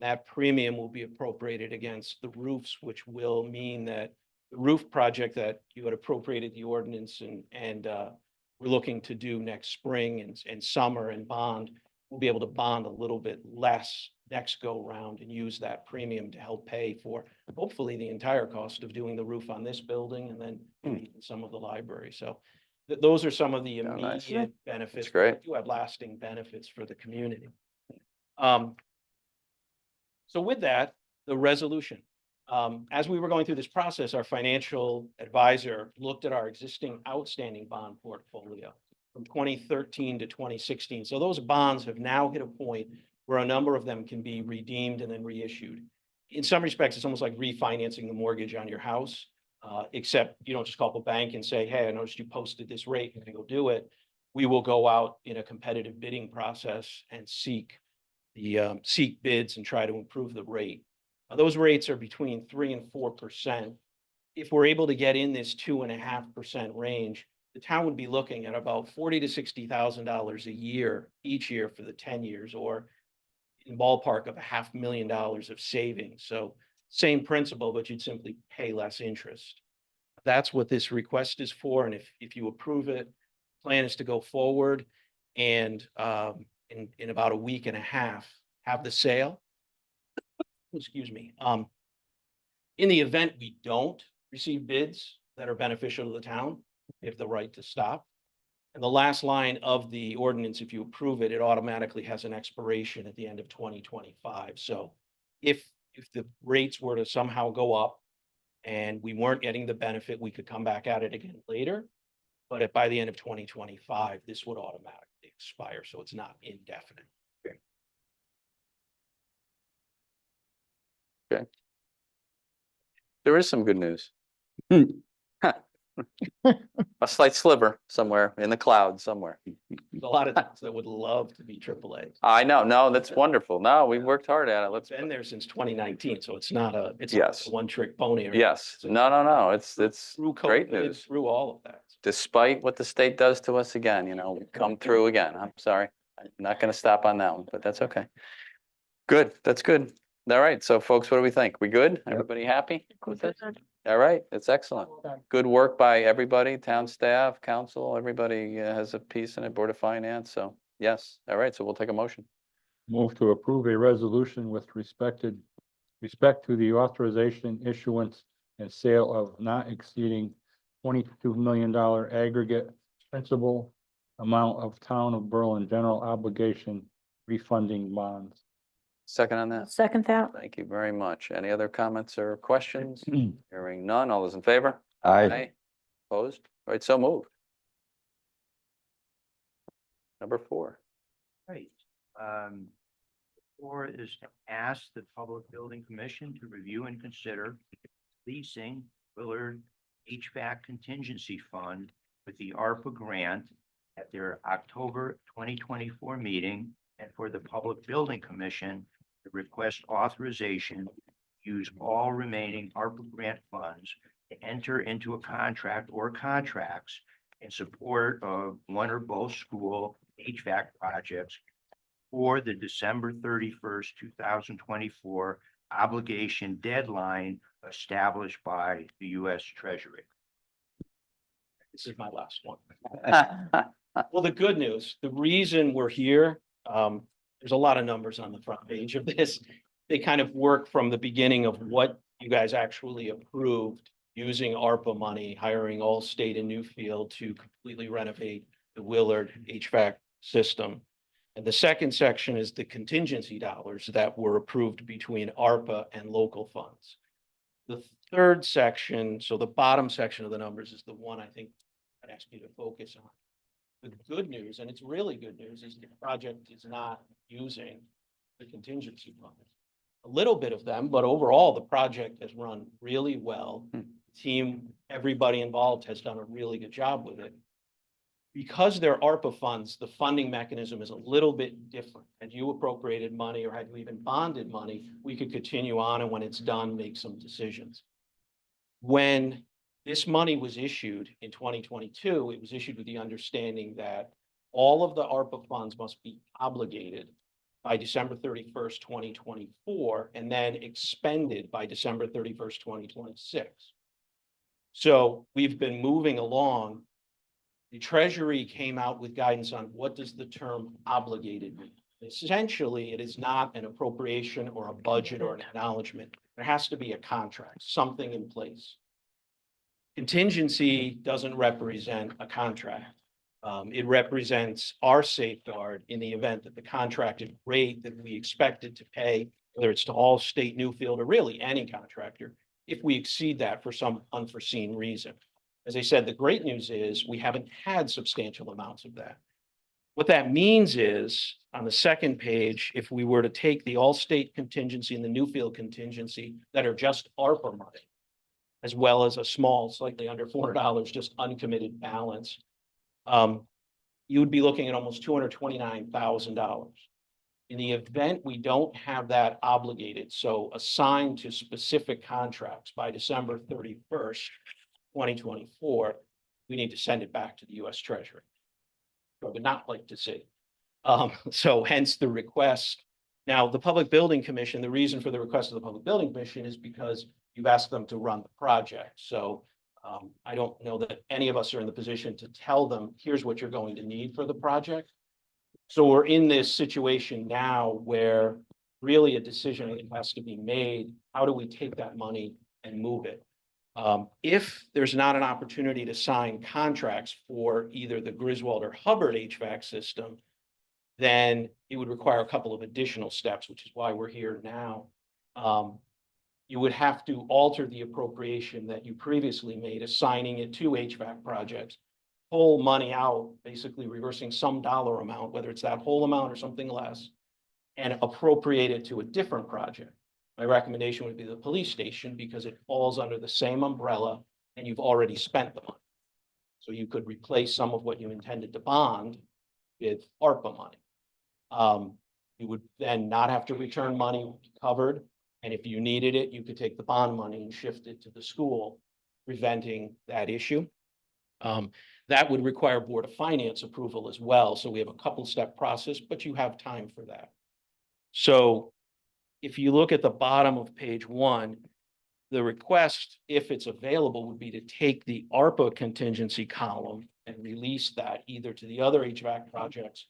That premium will be appropriated against the roofs, which will mean that the roof project that you had appropriated the ordinance and we're looking to do next spring and summer and bond, we'll be able to bond a little bit less next go round and use that premium to help pay for hopefully the entire cost of doing the roof on this building and then even some of the library. So those are some of the Oh, nice. immediate benefits. That's great. But do have lasting benefits for the community. So with that, the resolution. As we were going through this process, our financial advisor looked at our existing outstanding bond portfolio from 2013 to 2016. So those bonds have now hit a point where a number of them can be redeemed and then reissued. In some respects, it's almost like refinancing the mortgage on your house, except you don't just call up a bank and say, hey, I noticed you posted this rate, can I go do it? We will go out in a competitive bidding process and seek bids and try to improve the rate. Those rates are between 3% and 4%. If we're able to get in this 2.5% range, the town would be looking at about $40,000 to $60,000 a year, each year for the 10 years, or in ballpark of $500,000 of savings. So same principle, but you'd simply pay less interest. That's what this request is for. And if you approve it, plan is to go forward and in about a week and a half, have the sale. Excuse me. In the event we don't receive bids that are beneficial to the town, we have the right to stop. And the last line of the ordinance, if you approve it, it automatically has an expiration at the end of 2025. So if the rates were to somehow go up and we weren't getting the benefit, we could come back at it again later. But by the end of 2025, this would automatically expire. So it's not indefinite. Okay. There is some good news. A slight sliver somewhere in the clouds somewhere. There's a lot of towns that would love to be AAA. I know, no, that's wonderful. No, we've worked hard at it. Let's, Been there since 2019, so it's not a Yes. one trick pony. or- yes, no, it's Through great COVID, news. through all of that. Despite what the state does to us again, we come through again. I'm sorry. I'm not gonna stop on that one, but that's okay. Good, that's good. All right, so folks, what do we think? We good? Everybody happy with this? All right, it's excellent. Well done. Good work by everybody, town staff, council, everybody has a piece in it, Board of Finance, so yes. All right, so we'll take a motion. Move to approve a resolution with respect to the authorization, issuance, and sale of not exceeding $22 million aggregate principal amount of Town of Berlin general obligation refunding bonds. Second on that? Second that. Thank you very much. Any other comments or questions? Hearing none. All those in favor? Aye. Opposed? All right, so moved. Number 4. Right. 4 is to ask the Public Building Commission to review and consider leasing Willard HVAC Contingency Fund with the ARPA grant at their October 2024 meeting, and for the Public Building Commission to request authorization to use all remaining ARPA grant funds to enter into a contract or contracts in support of one or both school HVAC projects for the December 31st, 2024 obligation deadline established by the US Treasury? This is my last one. Well, the good news, the reason we're here, there's a lot of numbers on the front page of this. They kind of work from the beginning of what you guys actually approved using ARPA money, hiring Allstate and Newfield to completely renovate the Willard HVAC system. And the second section is the contingency dollars that were approved between ARPA and local funds. The third section, so the bottom section of the numbers is the one I think I'd ask you to focus on. The good news, and it's really good news, is the project is not using the contingency funds. A little bit of them, but overall, the project has run really well. Team, everybody involved has done a really good job with it. Because they're ARPA funds, the funding mechanism is a little bit different. Had you appropriated money or had you even bonded money, we could continue on and when it's done, make some decisions. When this money was issued in 2022, it was issued with the understanding that all of the ARPA funds must be obligated by December 31st, 2024, and then expended by December 31st, 2026. So we've been moving along. The Treasury came out with guidance on what does the term obligated mean. Essentially, it is not an appropriation or a budget or an acknowledgement. There has to be a contract, something in place. Contingency doesn't represent a contract. It represents our safeguard in the event that the contracted rate that we expected to pay, whether it's to Allstate, Newfield, or really any contractor, if we exceed that for some unforeseen reason. As I said, the great news is we haven't had substantial amounts of that. What that means is on the second page, if we were to take the Allstate contingency and the Newfield contingency that are just ARPA money, as well as a small, slightly under $400, just uncommitted balance, you would be looking at almost $229,000. In the event we don't have that obligated, so assigned to specific contracts by December 31st, 2024, we need to send it back to the US Treasury. I would not like to see. So hence the request. Now, the Public Building Commission, the reason for the request of the Public Building Commission is because you've asked them to run the project. So I don't know that any of us are in the position to tell them, here's what you're going to need for the project. So we're in this situation now where really a decision has to be made. How do we take that money and move it? If there's not an opportunity to sign contracts for either the Griswold or Hubbard HVAC system, then it would require a couple of additional steps, which is why we're here now. You would have to alter the appropriation that you previously made, assigning it to HVAC projects, pull money out, basically reversing some dollar amount, whether it's that whole amount or something less, and appropriate it to a different project. My recommendation would be the police station because it falls under the same umbrella and you've already spent the money. So you could replace some of what you intended to bond with ARPA money. You would then not have to return money covered. And if you needed it, you could take the bond money and shift it to the school, preventing that issue. That would require Board of Finance approval as well. So we have a couple step process, but you have time for that. So if you look at the bottom of page 1, the request, if it's available, would be to take the ARPA contingency column and release that either to the other HVAC projects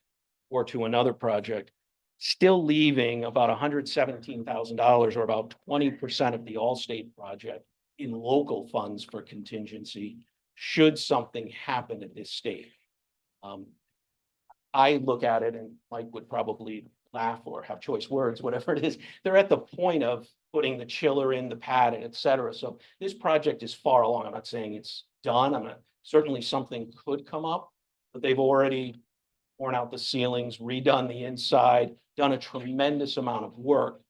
or to another project, still leaving about $117,000 or about 20% of the Allstate project in local funds for contingency, should something happen at this stage. I look at it, and Mike would probably laugh or have choice words, whatever it is. They're at the point of putting the chiller in, the pad, and et cetera. So this project is far along. I'm not saying it's done. Certainly something could come up, but they've already torn out the ceilings, redone the inside, done a tremendous amount of work.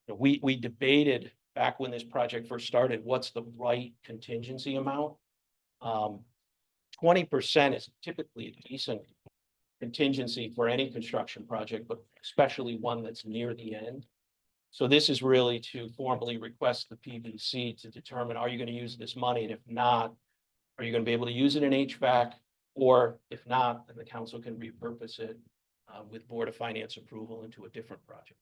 We debated back when this project first started, what's the right contingency amount? 20% is typically a decent contingency for any construction project, but especially one that's near the end. So this is really to formally request the PBC to determine, are you going to use this money? And if not, are you going to be able to use it in HVAC? Or if not, then the council can repurpose it with Board of Finance approval into a different project.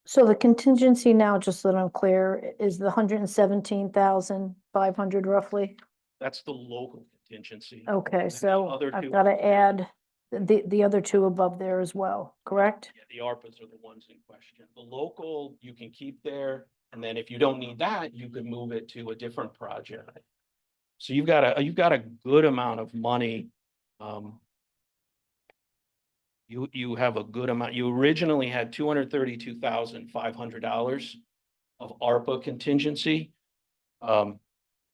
So the contingency now, just so that I'm clear, is the 117,500 roughly? That's the local contingency. Okay, And then the so other I've two- got to add the other two above there as well, correct? Yeah, the ARPAs are the ones in question. The local, you can keep there, and then if you don't need that, you could move it to a different project. So you've got a good amount of money. You have a good amount. You originally had $232,500 of ARPA contingency.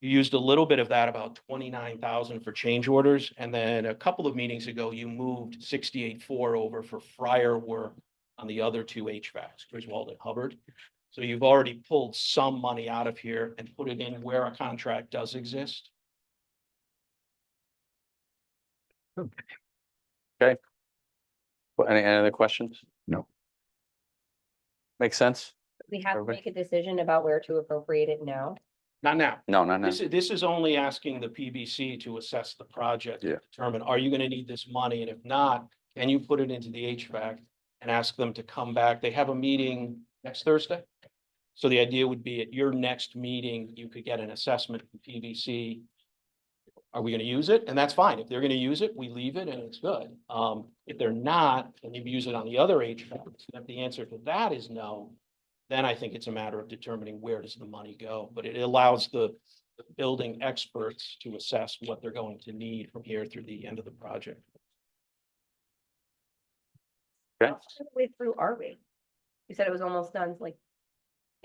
You used a little bit of that, about 29,000 for change orders, and then a couple of meetings ago, you moved 68.4 over for Fryer work on the other two HVACs, Griswold and Hubbard. So you've already pulled some money out of here and put it in where a contract does exist. Okay. Well, any other questions? No. Makes sense? We have to Everybody? make a decision about where to appropriate it now. Not now. No, not now. This is only asking the PBC to assess the project. Yeah. Determine, are you gonna need this money? And if not, can you put it into the HVAC and ask them to come back? They have a meeting next Thursday. So the idea would be at your next meeting, you could get an assessment from PBC. Are we gonna use it? And that's fine. If they're gonna use it, we leave it and it's good. If they're not, and you use it on the other HVAC, if the answer to that is no, then I think it's a matter of determining where does the money go, but it allows the building experts to assess what they're going to need from here through the end of the project. Okay. How far of the way through are we? You said it was almost done, like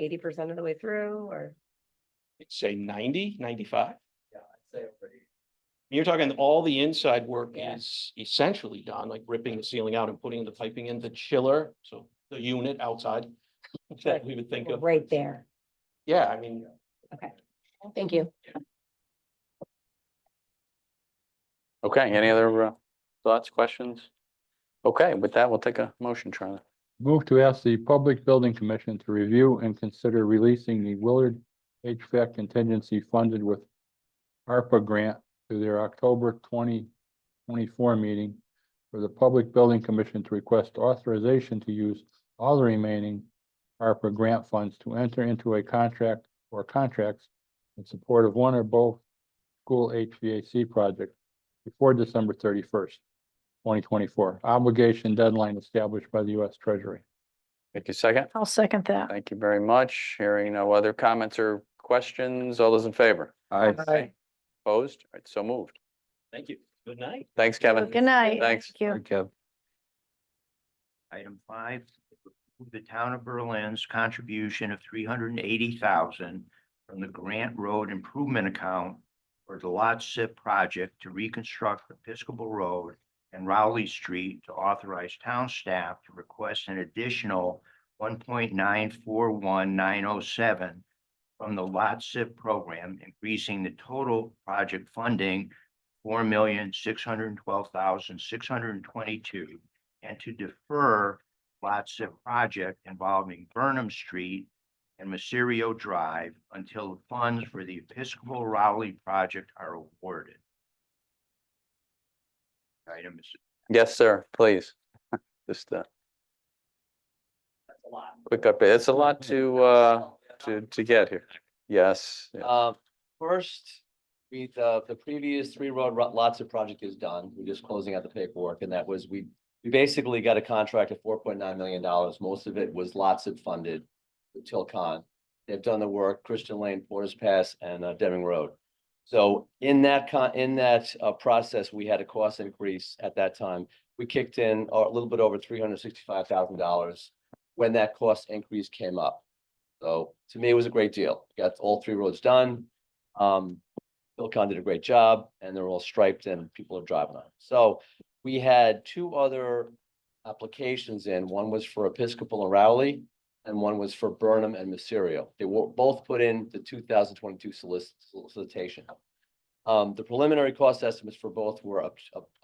80% of the way through, or? Say 90, 95. Yeah, I'd say already. You're talking all the inside work Yeah. is essentially done, like ripping the ceiling out and putting the piping in the chiller, so the unit outside. That we would think We're of. right there. Yeah, I mean, Okay, thank you. Okay, any other thoughts, questions? Okay, with that, we'll take a motion, Charlie. Move to ask the Public Building Commission to review and consider releasing the Willard HVAC contingency funded with ARPA grant to their October 2024 meeting for the Public Building Commission to request authorization to use all the remaining ARPA grant funds to enter into a contract or contracts in support of one or both school HVAC projects before December 31st, 2024. Obligation deadline established by the U.S. Treasury. Take a second. I'll second that. Thank you very much. Hearing no other comments or questions, all those in favor? Aye. Opposed? All right, so moved. thank you. Good night. Thanks, Kevin. Good night. Thanks. Thank you. Good, Kev. Item 5, the town of Berlin's contribution of $380,000 from the Grant Road Improvement Account for the Lot SIP project to reconstruct Episcopal Road and Rowley Street, to authorize town staff to request an additional $1.941907 from the Lot SIP program, increasing the total project funding $4,612,622, and to defer Lot SIP project involving Burnham Street and Mysterio Drive until the funds for the Episcopal Rowley project are awarded. Item is Yes, sir, please. Just quick update. It's a lot to get here. Yes. yeah. First, the previous three road lots of project is done. We're just closing out the paperwork, and that was, we basically got a contract of $4.9 million. Most of it was lots of funded with Tilcon. They've done the work, Christian Lane, Porter's Pass, and Deming Road. So in that process, we had a cost increase at that time. We kicked in a little bit over $365,000 when that cost increase came up. So to me, it was a great deal. Got all three roads done. Tilcon did a great job, and they're all striped and people are driving on them. So we had two other applications in. One was for Episcopal and Rowley, and one was for Burnham and Mysterio. They were both put in the 2022 solicitation. The preliminary cost estimates for both were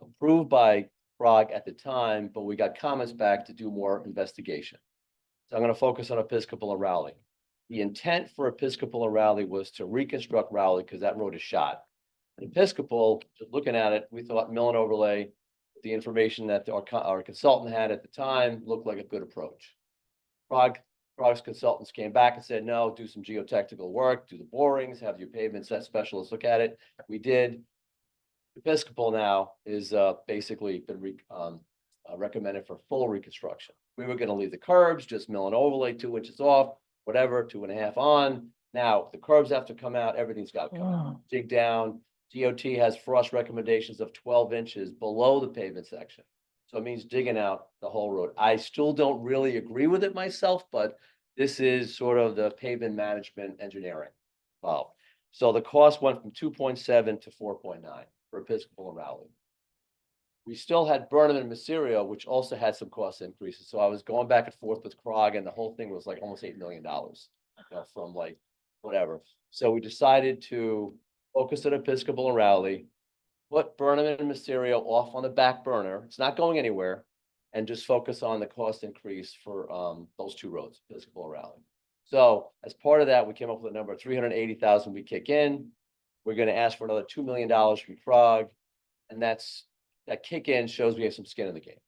approved by Prague at the time, but we got comments back to do more investigation. So I'm going to focus on Episcopal and Rowley. The intent for Episcopal and Rowley was to reconstruct Rowley because that road is shot. And Episcopal, just looking at it, we thought mill and overlay, the information that our consultant had at the time, looked like a good approach. Prague Progress Consultants came back and said, no, do some geotechnical work, do the borings, have your pavement set specialists look at it. We did. Episcopal now is basically been recommended for full reconstruction. We were gonna leave the curbs, just mill and overlay 2 inches off, whatever, 2.5 on. Now, the curbs have to come out, everything's got to come out, dig down. DOT has for us recommendations of 12 inches below the pavement section. So it means digging out the whole road. I still don't really agree with it myself, but this is sort of the pavement management engineering. Wow. So the cost went from 2.7 to 4.9 for Episcopal and Rowley. We still had Burnham and Mysterio, which also had some cost increases. So I was going back and forth with CROG, and the whole thing was like almost $8 million, from like whatever. So we decided to focus on Episcopal and Rowley, put Burnham and Mysterio off on the back burner. It's not going anywhere, and just focus on the cost increase for those 2 roads, Episcopal and Rowley. So as part of that, we came up with a number of 380,000 we kick in. We're going to ask for another $2 million from CROG, and that kick in shows we have some skin in the game.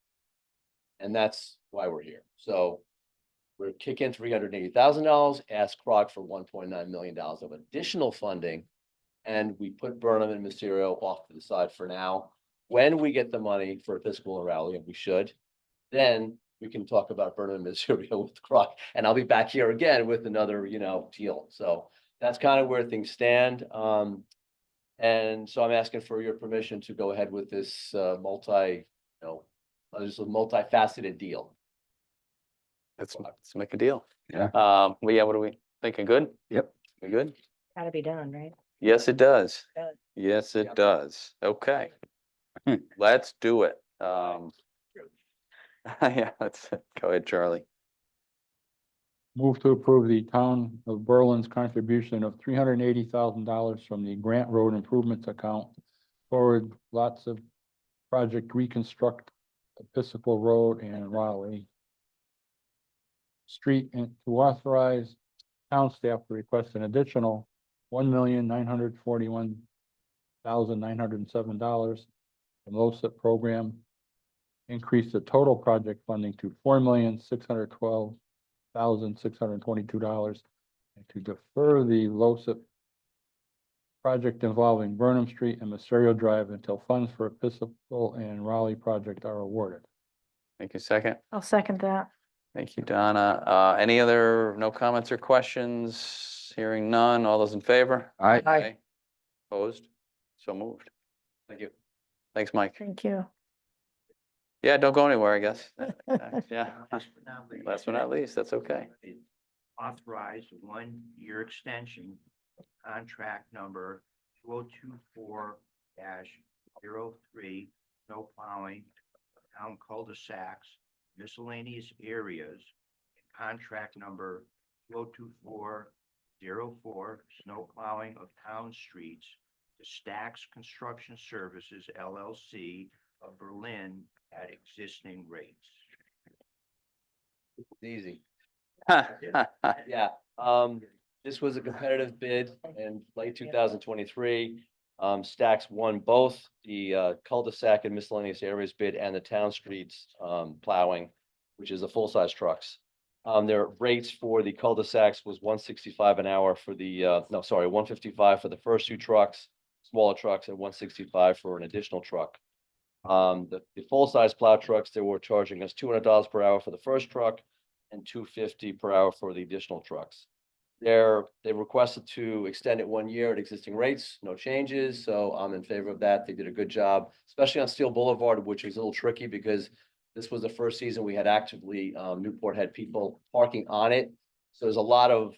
And that's why we're here. So we're kicking $380,000, ask CROG for $1.9 million of additional funding. And we put Burnham and Mysterio off to the side for now. When we get the money for Episcopal and Rowley, and we should, then we can talk about Burnham and Mysterio with CROG. And I'll be back here again with another, deal. So that's kind of where things stand. And so I'm asking for your permission to go ahead with this this is a multifaceted deal. Let's make a deal. Yeah. Well, yeah, what are we thinking? Good? Yep. We good? Gotta be done, right? Yes, it does. Does. Yes, it Yep. does. Okay. Let's do it. Yeah, go ahead, Charlie. Move to approve the town of Berlin's contribution of $380,000 from the Grant Road Improvements account forward lots of project reconstruct Episcopal Road and Raleigh Street, and to authorize town staff to request an additional $1,941,907 from LoCIP program. Increase the total project funding to $4,612,622, and to defer the LoCIP project involving Burnham Street and Mysterio Drive until funds for Episcopal and Raleigh project are awarded. Thank you. Second. I'll second that. Thank you, Donna. No comments or questions? Hearing none. All those in favor? Aye. Aye. Opposed? So moved. Thank you. Thanks, Mike. Thank you. Yeah, don't go anywhere, I guess. Yeah. Last but not least. Last but not least, that's okay. Authorized a 1-year extension of contract number 2024-03, snow plowing of town cul-de-sacs, miscellaneous areas, and contract number 2024-04, snow plowing of town streets to Stacks Construction Services LLC of Berlin at existing rates. Easy. Yeah, this was a competitive bid in late 2023. Stacks won both the cul-de-sac and miscellaneous areas bid and the town streets plowing, which is the full-size trucks. Their rates for the cul-de-sacs was $165 an hour for the, $155 for the first 2 trucks, smaller trucks, and $165 for an additional truck. The full-size plow trucks, they were charging us $200 per hour for the first truck and $250 per hour for the additional trucks. They requested to extend it 1 year at existing rates, no changes, so I'm in favor of that. They did a good job, especially on Steel Boulevard, which was a little tricky because this was the first season we had actively, Newport had people parking on it. So there's a lot of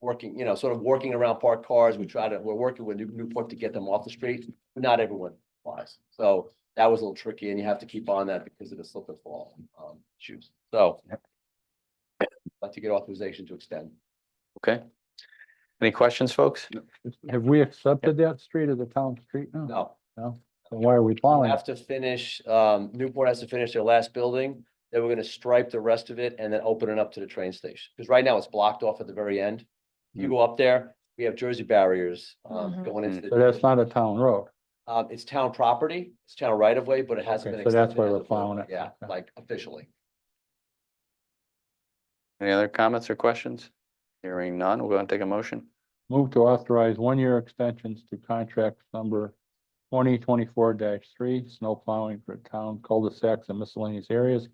working, sort of working around parked cars. We're working with Newport to get them off the street, but not everyone applies. So that was a little tricky, and you have to keep on that because of the slip and fall issues. So I'd like to get authorization to extend. Okay. Any questions, folks? Have we accepted that street as a town street now? No. No? So why are we We plowing? have to finish, Newport has to finish their last building. Then we're gonna stripe the rest of it and then open it up to the train station. Because right now it's blocked off at the very end. You go up there, we have Jersey barriers going into the. So that's not a town road. It's town property, it's town right of way, but it hasn't Okay, been. so that's extended why as we're a road, plowing it. Yeah, Okay. like officially. Any other comments or questions? Hearing none, we'll go and take a motion. Move to authorize one-year extensions to contract number 2024-3, snow plowing for town cul-de-sacs and miscellaneous areas,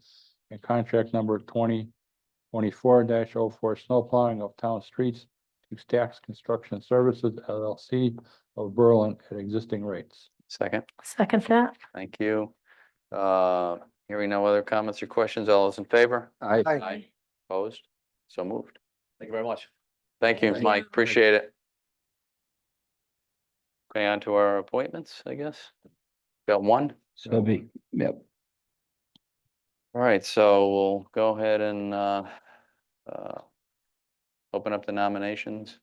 and contract number 2024-04, snow plowing of town streets to Stacks Construction Services LLC of Berlin at existing rates. Second, Second that. thank you. Hearing no other comments or questions, all those in favor? I, Aye. Opposed? So moved. Thank you very much. Thank you, Thank Mike. you. Appreciate it. Okay, on to our appointments, I guess. Got one? Subby, yep. All right, so we'll go ahead and open up the nominations.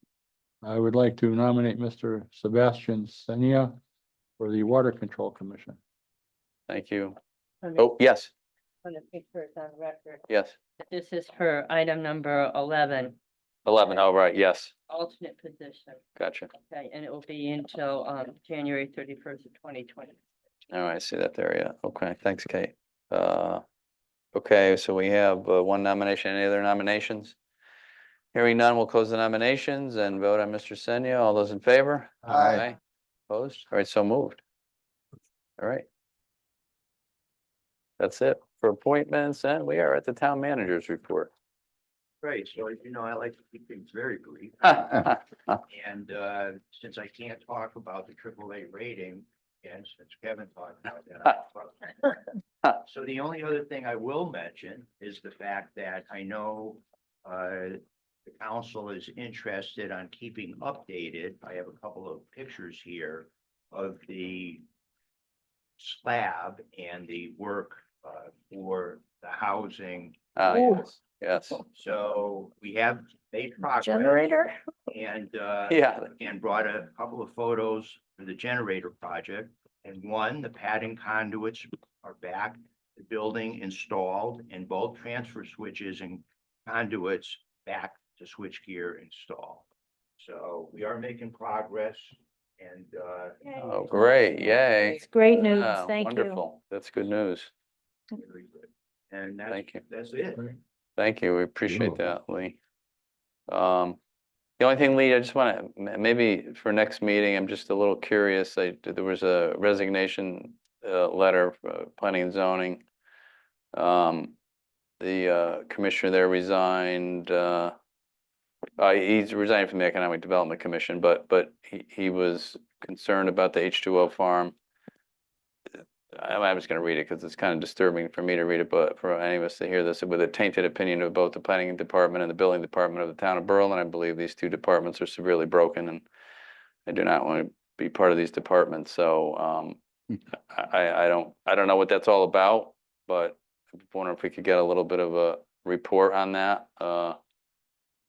I would like to nominate Mr. Sebastian Senia for the Water Control Commission. Thank you. Okay. Oh, yes, Want to make sure it's on record. yes. This is for item number 11, 11, oh, right, yes, alternate position. gotcha. Okay, and it will be until January 31st of 2020. All right, I see that there, yeah. Okay, thanks, Kate. Okay, so we have one nomination. Any other nominations? Hearing none, we'll close the nominations and vote on Mr. Senya. All those in favor? Aye. Opposed? All right, so moved. All right. That's it for appointments, and we are at the town manager's report. Right, so as you know, I like to keep things very brief. And since I can't talk about the AAA rating, and since Kevin talked about that. So the only other thing I will mention is the fact that I know the council is interested on keeping updated. I have a couple of pictures here of the slab and the work for the housing. Yes, yes. So we have made progress. Generator. And Yeah. and brought a couple of photos for the generator project. And one, the padding conduits are back, the building installed, and both transfer switches and conduits back to switchgear installed. So we are making progress and Oh, great, yay. It's great news. Ah, Thank you. wonderful. That's good news. very good. And Thank you. that's it. Thank you. We appreciate Beautiful. that, Lee. The only thing, Lee, I just want to, maybe for next meeting, I'm just a little curious. There was a resignation letter, planning and zoning. The commissioner there resigned. He's resigned from the Economic Development Commission, but he was concerned about the H2O farm. I'm just going to read it because it's kind of disturbing for me to read it, but for any of us to hear this, with a tainted opinion of both the planning department and the building department of the town of Berlin. I believe these two departments are severely broken, and I do not want to be part of these departments. So I don't know what that's all about, but I wonder if we could get a little bit of a report on that.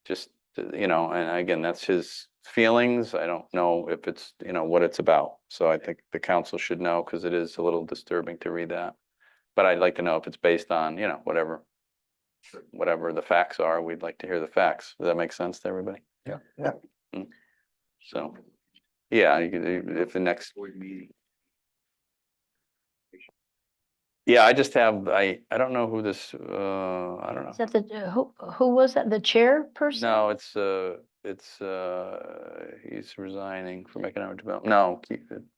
Just you know, and again, that's his feelings. I don't know if it's, you know, what it's about. So I think the council should know because it is a little disturbing to read that. But I'd like to know if it's based on, you know, whatever the facts are. We'd like to hear the facts. Does that make sense to everybody? Yeah. Yeah. So, yeah, you could, if the next, Board meeting. yeah, I just have, I don't know who this, I don't know. Is that the, who was that? The chairperson? No, he's resigning from economic development. No,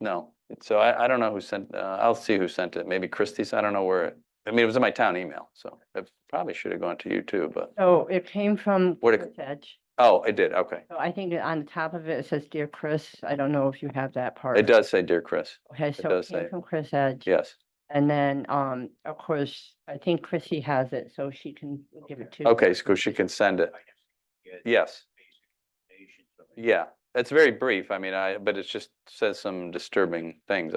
no. So I don't know who sent, I'll see who sent it. Maybe Christie's. I don't know where I mean, it was in my town email, so it probably should have gone to you too, but, So it came from Where'd Chris Edge. oh, it did. Okay. So I think that on the top of it, it says, Dear Chris. I don't know if you have that part. It does say, Dear Chris. Okay, so does it came say- from Chris Edge. Yes. And then, of course, I think Chrissy has it, so she can give it to. Okay, so she can send it. Yes. Yeah, it's very brief. I mean, but it just says some disturbing things.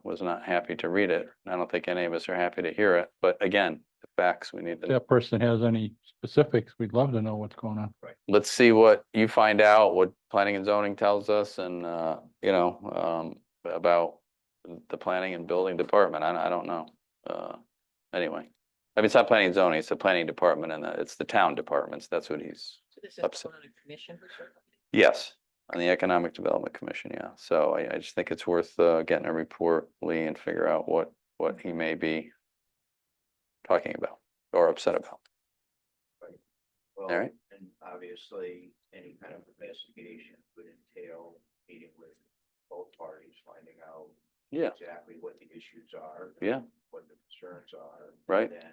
Was not happy to read it. I don't think any of us are happy to hear it, but again, the facts we need If to, that person has any specifics, we'd love to know what's going on. let's see what you find out, what planning and zoning tells us and, about the planning and building department. I don't know. Anyway, I mean, it's not planning and zoning, it's the planning department and it's the town departments. That's what he's upset. Yes, on the Economic Development Commission, yeah. So I just think it's worth getting a report, Lee, and figure out what he may be talking about or upset about. All right, And obviously, any kind of investigation would entail meeting with both parties, finding out yeah, exactly what the issues are. yeah, What the concerns are. Right. And then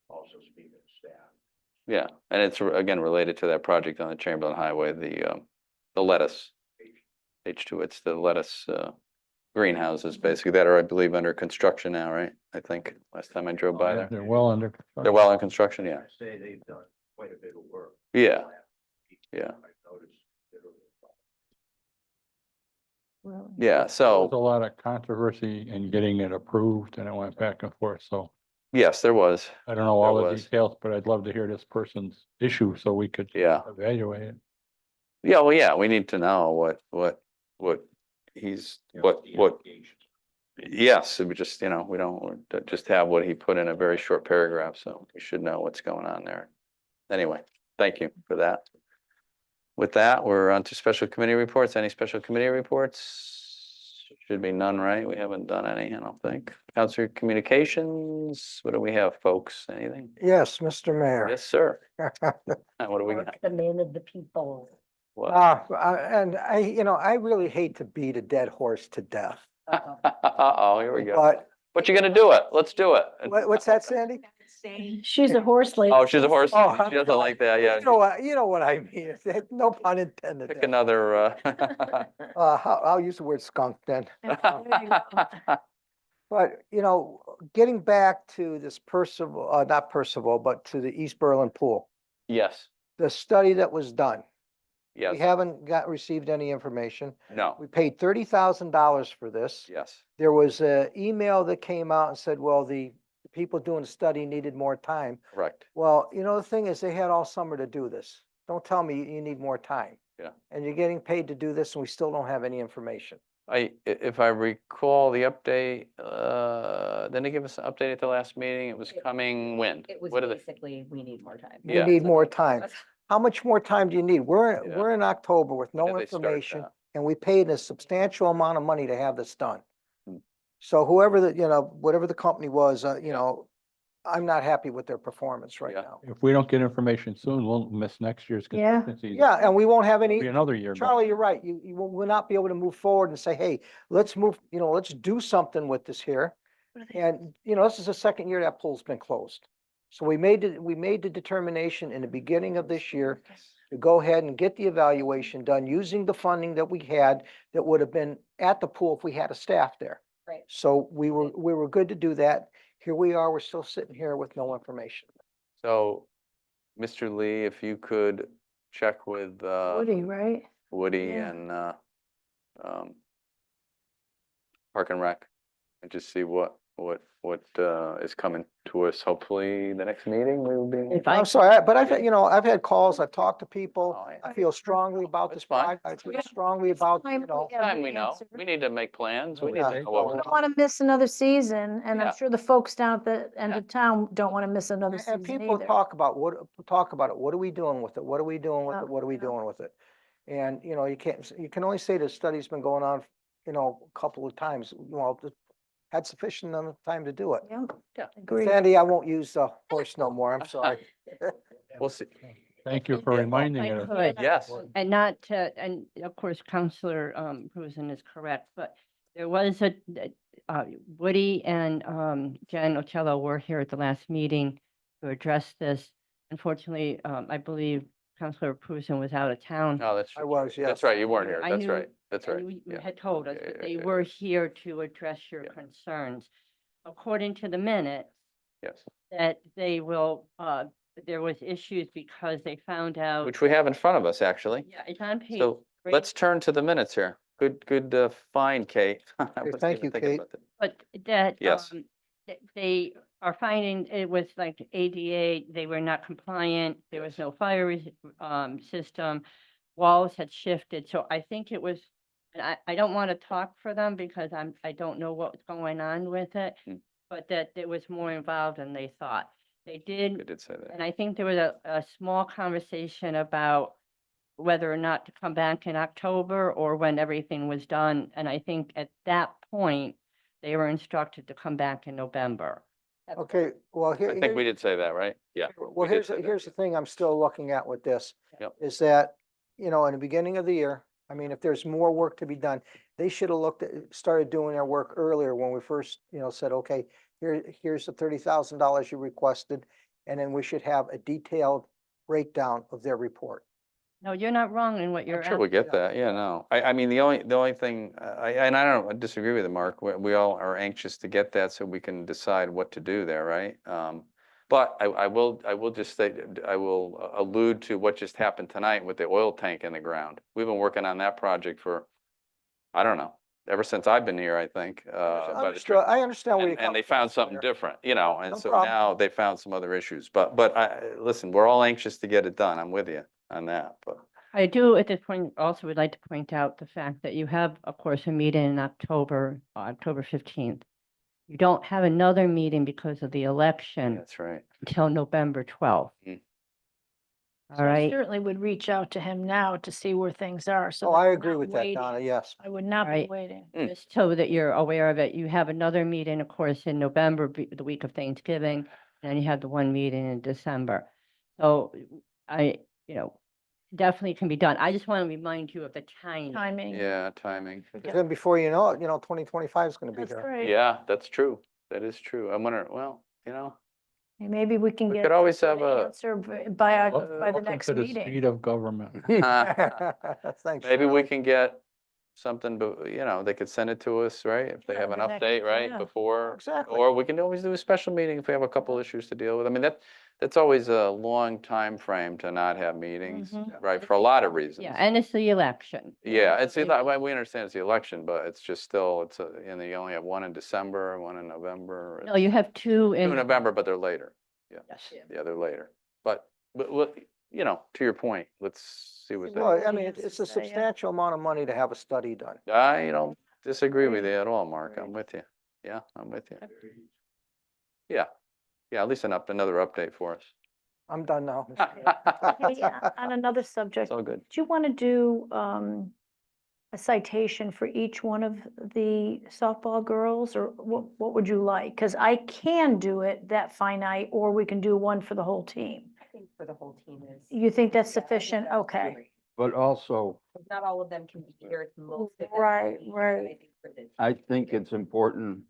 also speaking to staff. yeah. And it's again related to that project on the Chamberlain Highway, the lettuce. H2, it's the lettuce, greenhouses basically that are, I believe, under construction now, right? I think last time I drove by there. They're well under. They're well in construction, yeah. I say they've done quite a bit of work. Yeah, yeah, I've noticed. yeah. There was a So, lot of controversy in getting it approved and it went back and forth. So yes, there was. I don't know all There the was. details, but I'd love to hear this person's issue so we could Yeah. evaluate it. Yeah, well, yeah, we need to know what he's, what, yes, we just, we don't just have what he put in a very short paragraph, so we should know what's going on there. Anyway, thank you for that. With that, we're on to special committee reports. Any special committee reports? Should be none, right? We haven't done any, I don't think. Council Communications, what do we have, folks? Anything? Yes, Mr. Mayor. Yes, sir. What do we got? The man of the people. What? And I really hate to beat a dead horse to death, Uh-oh, here we go. but But you're gonna do it. Let's do it. what's that, Sandy? She's a horse lady. Oh, she's a horse. Oh, She doesn't like that, yeah. You know what I mean. No pun intended. Pick there. another, I'll use the word skunk then. But, getting back to this Percival, not Percival, but to the East Berlin pool, Yes, the study that was done. yes, We haven't received any information. no, We paid $30,000 for this. yes, There was a email that came out and said, well, the people doing the study needed more time. correct. Well, the thing is, they had all summer to do this. Don't tell me you need more time. Yeah. And you're getting paid to do this and we still don't have any information. If I recall the update, didn't they give us an update at the last meeting? It was coming when? It was What are they? basically, we need more time. We Yeah. need more time. How much more time do you need? Yeah. We're in October with When no did they start information that? and we paid a substantial amount of money to have this done. Hmm. So whoever whatever the company was, I'm not happy with their performance right Yeah. now. If we don't get information soon, we'll miss next year's Yeah. construction season. Yeah, and we won't have any. Be another year. Charlie, you're right. You will not be able to move forward and say, hey, let's move, let's do something with this here. And, this is the second year that pool's been closed. So we made the determination in the beginning of this year to go ahead and get the evaluation done using the funding that we had that would have been at the pool if we had a staff there. Right. So we were good to do that. Here we are, we're still sitting here with no information. So, Mr. Lee, if you could check with, Woody, right? Woody Yeah. and, Park and Rec and just see what is coming to us. Hopefully, the next meeting we will be. If I I'm sorry, but I've had calls, I've talked to people. Oh, I feel strongly about That's this fine. project. I feel strongly about, Time we have Time the we know. answer. We need to make plans. We need Yeah. to know what We we're don't want to miss another season, and Yeah. I'm sure the folks down at the end Yeah. of town don't want to miss another and season people either. talk about it. What are we doing with it? What are we doing with Yeah. it? What are we doing with it? And, you can only say the study's been going on, a couple of times, had sufficient amount of time to do it. Yeah, Yeah. agreed. Sandy, I won't use the horse no more. I'm sorry. We'll see. Thank you for reminding I us. could. Yes. And not to, and of course, Counselor Prusen is correct, but there was Woody and Jen Ocello were here at the last meeting to address this. Unfortunately, I believe Counselor Prusen was out of town. No, that's I true. was, yes. That's right. You weren't here. I That's knew- right. That's right. And you Yeah. had told us Yeah, that yeah, they yeah, were here to address your Yeah. concerns. According to the minutes, Yes. that they will, there was issues because they found out. Which we have in front of us, actually. Yeah, it's on page. So three. let's turn to the minutes here. Good find, Kate. I wasn't thank even you, thinking Kate. about that. But that. Yes. They are finding it was like ADA, they were not compliant, there was no fire system, walls had shifted, so I think it was, and I don't want to talk for them because I don't know what's going on with it, Hmm. but that there was more involved than they thought. They They did, did say that. and I think there was a small conversation about whether or not to come back in October or when everything was done. And I think at that point, they were instructed to come back in November. Okay, well, here. I think we did say that, right? Yeah. Well, we did say that. here's the thing I'm still looking at with this. Yep. Is that, in the beginning of the year, I mean, if there's more work to be done, they should have started doing their work earlier when we first, said, okay, here's the $30,000 you requested. And then we should have a detailed breakdown of their report. No, you're not wrong in what you're I'm sure we asking. get that. Yeah, no. I mean, the only thing, and I don't disagree with you, Mark. We all are anxious to get that so we can decide what to do there, right? But I will just say, I will allude to what just happened tonight with the oil tank in the ground. We've been working on that project for, I don't know, ever since I've been here, I think. I understand where you're And they coming from, found something Sawyer. different, and No so problem. now they found some other issues. But listen, we're all anxious to get it done. I'm with you on that, but. I do at this point also would like to point out the fact that you have, of course, a meeting in October 15th. You don't have another meeting because of the election That's right. until November 12th. Mm. So All I right. certainly would reach out to him now to see where things are. So Oh, that I we're agree not with that, waiting. Donna, yes. I would not be Right. waiting. Just so that you're aware of it, you have another meeting, of course, in November, the week of Thanksgiving, and then you have the one meeting in December. So definitely can be done. I just want to remind you of the time. Timing. Yeah, timing. Then before you know it, 2025 is going to be That's here. right. Yeah, that's true. That is true. I'm wondering, well, Maybe we can We get could always an have a- answer by the Welcome next to the meeting. speed of government. Thanks. maybe we Shirley. can get something, but they could send it to us, right? If they Yeah, have an the next- update, right, yeah. before. Exactly. Or we can always do a special meeting if we have a couple issues to deal with. I mean, that's always a long time frame to not have meetings, Mhm. right, for a lot of reasons. Yeah, and it's the election. Yeah, it's, It- well, we understand it's the election, but it's just still, you only have one in December, one in November. No, you have two Two in. in November, but they're later. Yes. Yeah, they're later. But, to your point, let's see what. Well, I what mean, he has it's to a say, yeah. substantial amount of money to have a study done. I don't disagree with you at all, Mark. I'm with you. Yeah, I'm with you. Yeah, at least another update for us. I'm done now. Hey, on another subject, It's all good. do you want to do a citation for each one of the softball girls, or what would you like? Because I can do it that finite, or we can do one for the whole team. I think for the whole team is. You think that's Yeah, I think sufficient? that's Okay. great. But also, Not all of them can be here, it's most of them. Right, can be here, right. but I think for the I team, think it's important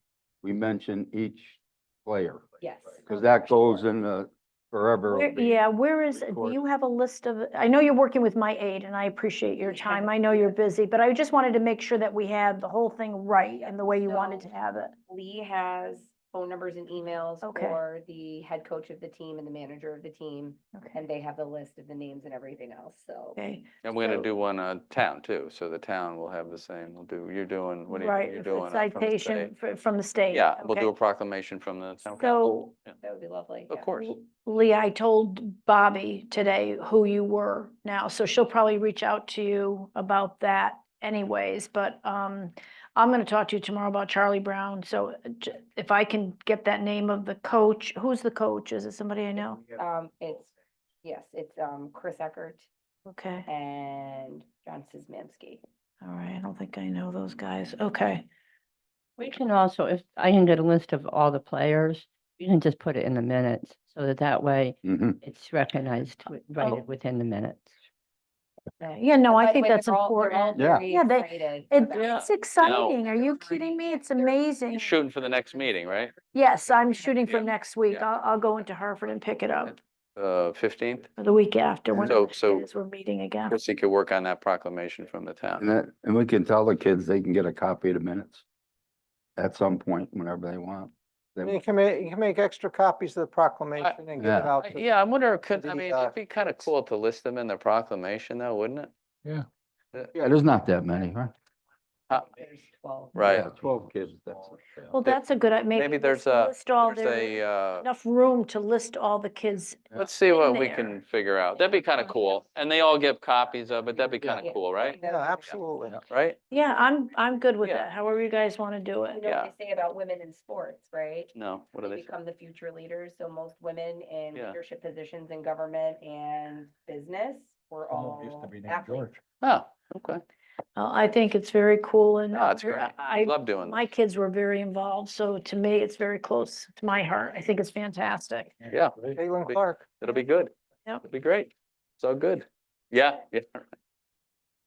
we mention each player, Yes. because that goes in the forever. will be Where is, do recorded. you have a list of, I know you're working with my aide and I appreciate your time. I know you're busy, but I just wanted to make sure that we had the whole thing right and the way you wanted to So- have it. Lee has phone numbers and emails Okay. for the head coach of the team and the manager of the team. Okay. And they have the list of the names and everything else, so. Okay. And we're So- gonna do one town too, so the town will have the same. You're doing, what are you, Right, you're if doing? it's from the citation state? from the state. Yeah, we'll Okay. do a proclamation from the town council. So Yeah. That would be lovely. Of yeah. course. Lee, I told Bobby today who you were now, so she'll probably reach out to you about that anyways, but I'm gonna talk to you tomorrow about Charlie Brown, so if I can get that name of the coach, who's the coach? Is it somebody I know? It's Chris Eckert Okay, and John Szymanski. all right, I don't think I know those guys, okay. We can also, if I can get a list of all the players, you can just put it in the minutes, so that way Mhm. it's recognized, write Oh. it within the minutes. Yeah, no, By I the think way, that's they're all important. Yeah. very Yeah, excited for that. It's exciting, are you kidding me? It's amazing. You're shooting for the next meeting, right? Yes, I'm shooting for Yeah, next week, yeah. I'll go into Hartford and pick it up, 15th? or the week after, whenever it so- is we're meeting again. Chrissy could work on that proclamation from the And town. and we can tell the kids they can get a copy of the minutes at some point, whenever they want. They- You can make extra copies of the proclamation and get it Yeah. out. to- Yeah, I wonder, I the, mean, it'd be kind of cool to list them in the proclamation though, wouldn't it? Yeah. Yeah, there's not that many, right? There's 12. Right. Yeah, 12 kids, Well, that's a good, Maybe there's a, list all there's their, a, enough room to list all the kids. let's see what in we there. can figure out. That'd be kind of cool. And they all get copies of it. That'd be kind Yeah. of cool, right? Yeah, absolutely. Right? Yeah, I'm good with Yeah. that, however you guys want to do You it. know Yeah. what they say about women in sports, right? No, what do They they say? become the future leaders, so most women in Yeah. leadership positions in government and business were all Used to be named athletes. George. Oh, okay. I think it's very cool and No, it's great. I, Love doing my kids were very involved, so to me, it's very close to my heart. I think it's fantastic. Yeah, Caitlin Big- Clark. it'll be good. Yep. It'll be great. So good. Yeah, yeah.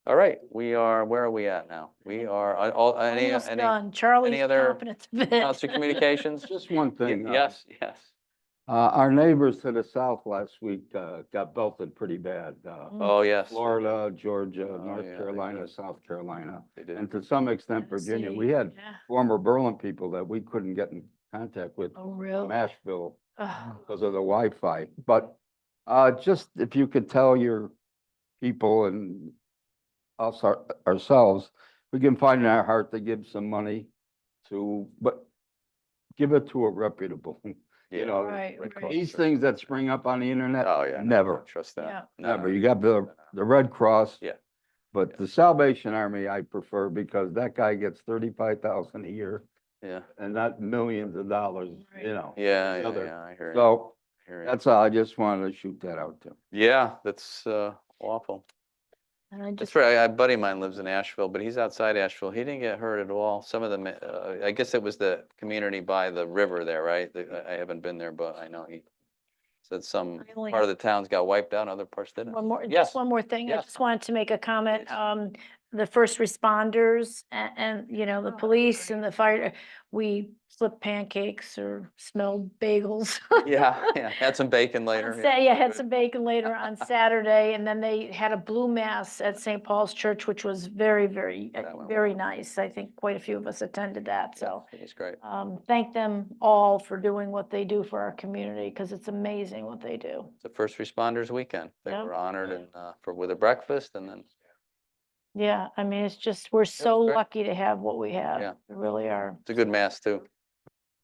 All right, where are we at now? We are, all, Almost any done. Charlie's other chomping at the bit. council communications? Just one thing. Yes, yes. Our neighbors to the south last week, got belted pretty bad. Oh, yes. Florida, Georgia, Oh, North yeah, they Carolina, did. South Carolina, They did. and to some extent Virginia. We had Yeah. former Berlin people that we couldn't get in contact with Oh, from really? Asheville Oh, because of the Wi-Fi. But just if you could tell your people and us ourselves, we can find in our heart to give some money to, but give it to a reputable, Yeah. know, right, Red right. Cross these or things that something. spring up on the internet. Oh, yeah. Never, Don't trust Yeah. that. No, never. no, You no, got no. the Red Cross. Yeah. But the Salvation Army I prefer because that guy gets 35,000 a year Yeah, and not millions of dollars, Right. you know. yeah, yeah, Other- yeah, I hear you. So I hear you. that's all. I just wanted to shoot that out there. Yeah, that's awful. and I That's just, right. A buddy of mine lives in Asheville, but he's outside Asheville. He didn't get hurt at all. Some of them, I guess it was the community by the river there, right? I haven't been there, but I know he said some I only part of have the towns got wiped out, other parts didn't. one more, Yes. just one more thing. I Yes. just wanted to make a comment. Please. The first responders and, you know, the Oh, police great. and the fire, we flipped pancakes or smelled bagels. Yeah, yeah, had some bacon later. Yeah, had good. some bacon later on Saturday, and then they had a blue mass at St. Paul's Church, which was very, very, That went very well. nice. I think quite a few of us attended that, Yeah, so. it was great. Thank them all for doing what they do for our community, because it's amazing what they do. It's the first responders weekend. They Yeah. were honored and with a breakfast and then, Yeah, I mean, it's just, we're so great. lucky to have what we have. Yeah. We really are. it's a good mass too.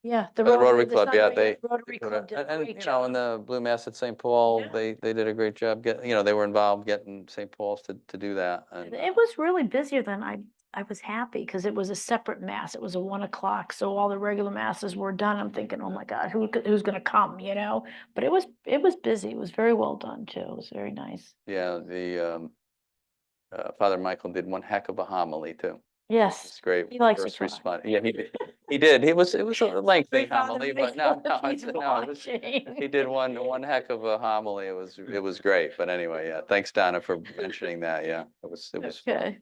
Yeah, The Rotary the Club, yeah, Sunbury they Rotary put Club did a and, great you know, in job. the Blue Mass at St. Paul, Yeah. they did a great job they were involved getting St. Paul's to do that. And It was really busier than I was happy, because it was a separate mass. It was a 1 o'clock, so all the regular masses were done. I'm thinking, oh my God, who's gonna come, you know? But it was busy. It was very well done too. It was very nice. yeah, the Father Michael did one heck of a homily too. Yes. It's great. He likes to First talk. respond. Yeah, he did. He did. It was a lengthy Father homily, but no, Michael, no, if he's no, it was, watching. he did one heck of a homily. It was great. But anyway, yeah, thanks Donna for mentioning that. Yeah, it was Okay.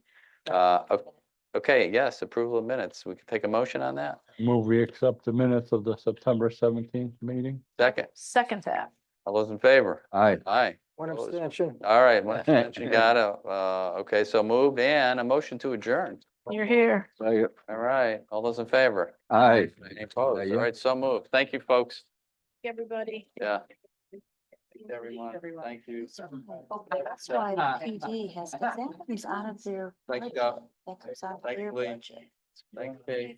okay, yes, approval of minutes. We can take a motion on that. Move we accept the minutes of the September 17th meeting. Second, Second that. all those in favor? Aye. Aye. One Opposed? abstention. All right, one abstention got it. Okay, so moved and a motion to adjourn. You're here. Second. All right, all those in favor? Aye. Any opposed? All you. right, so moved. Thank you, folks. Everybody. Yeah. Everyone, thank you. That's why the PD has, that comes out of their, Thank you, budget. Doc. That comes out of Thank their you, Lee. budget. Thank you.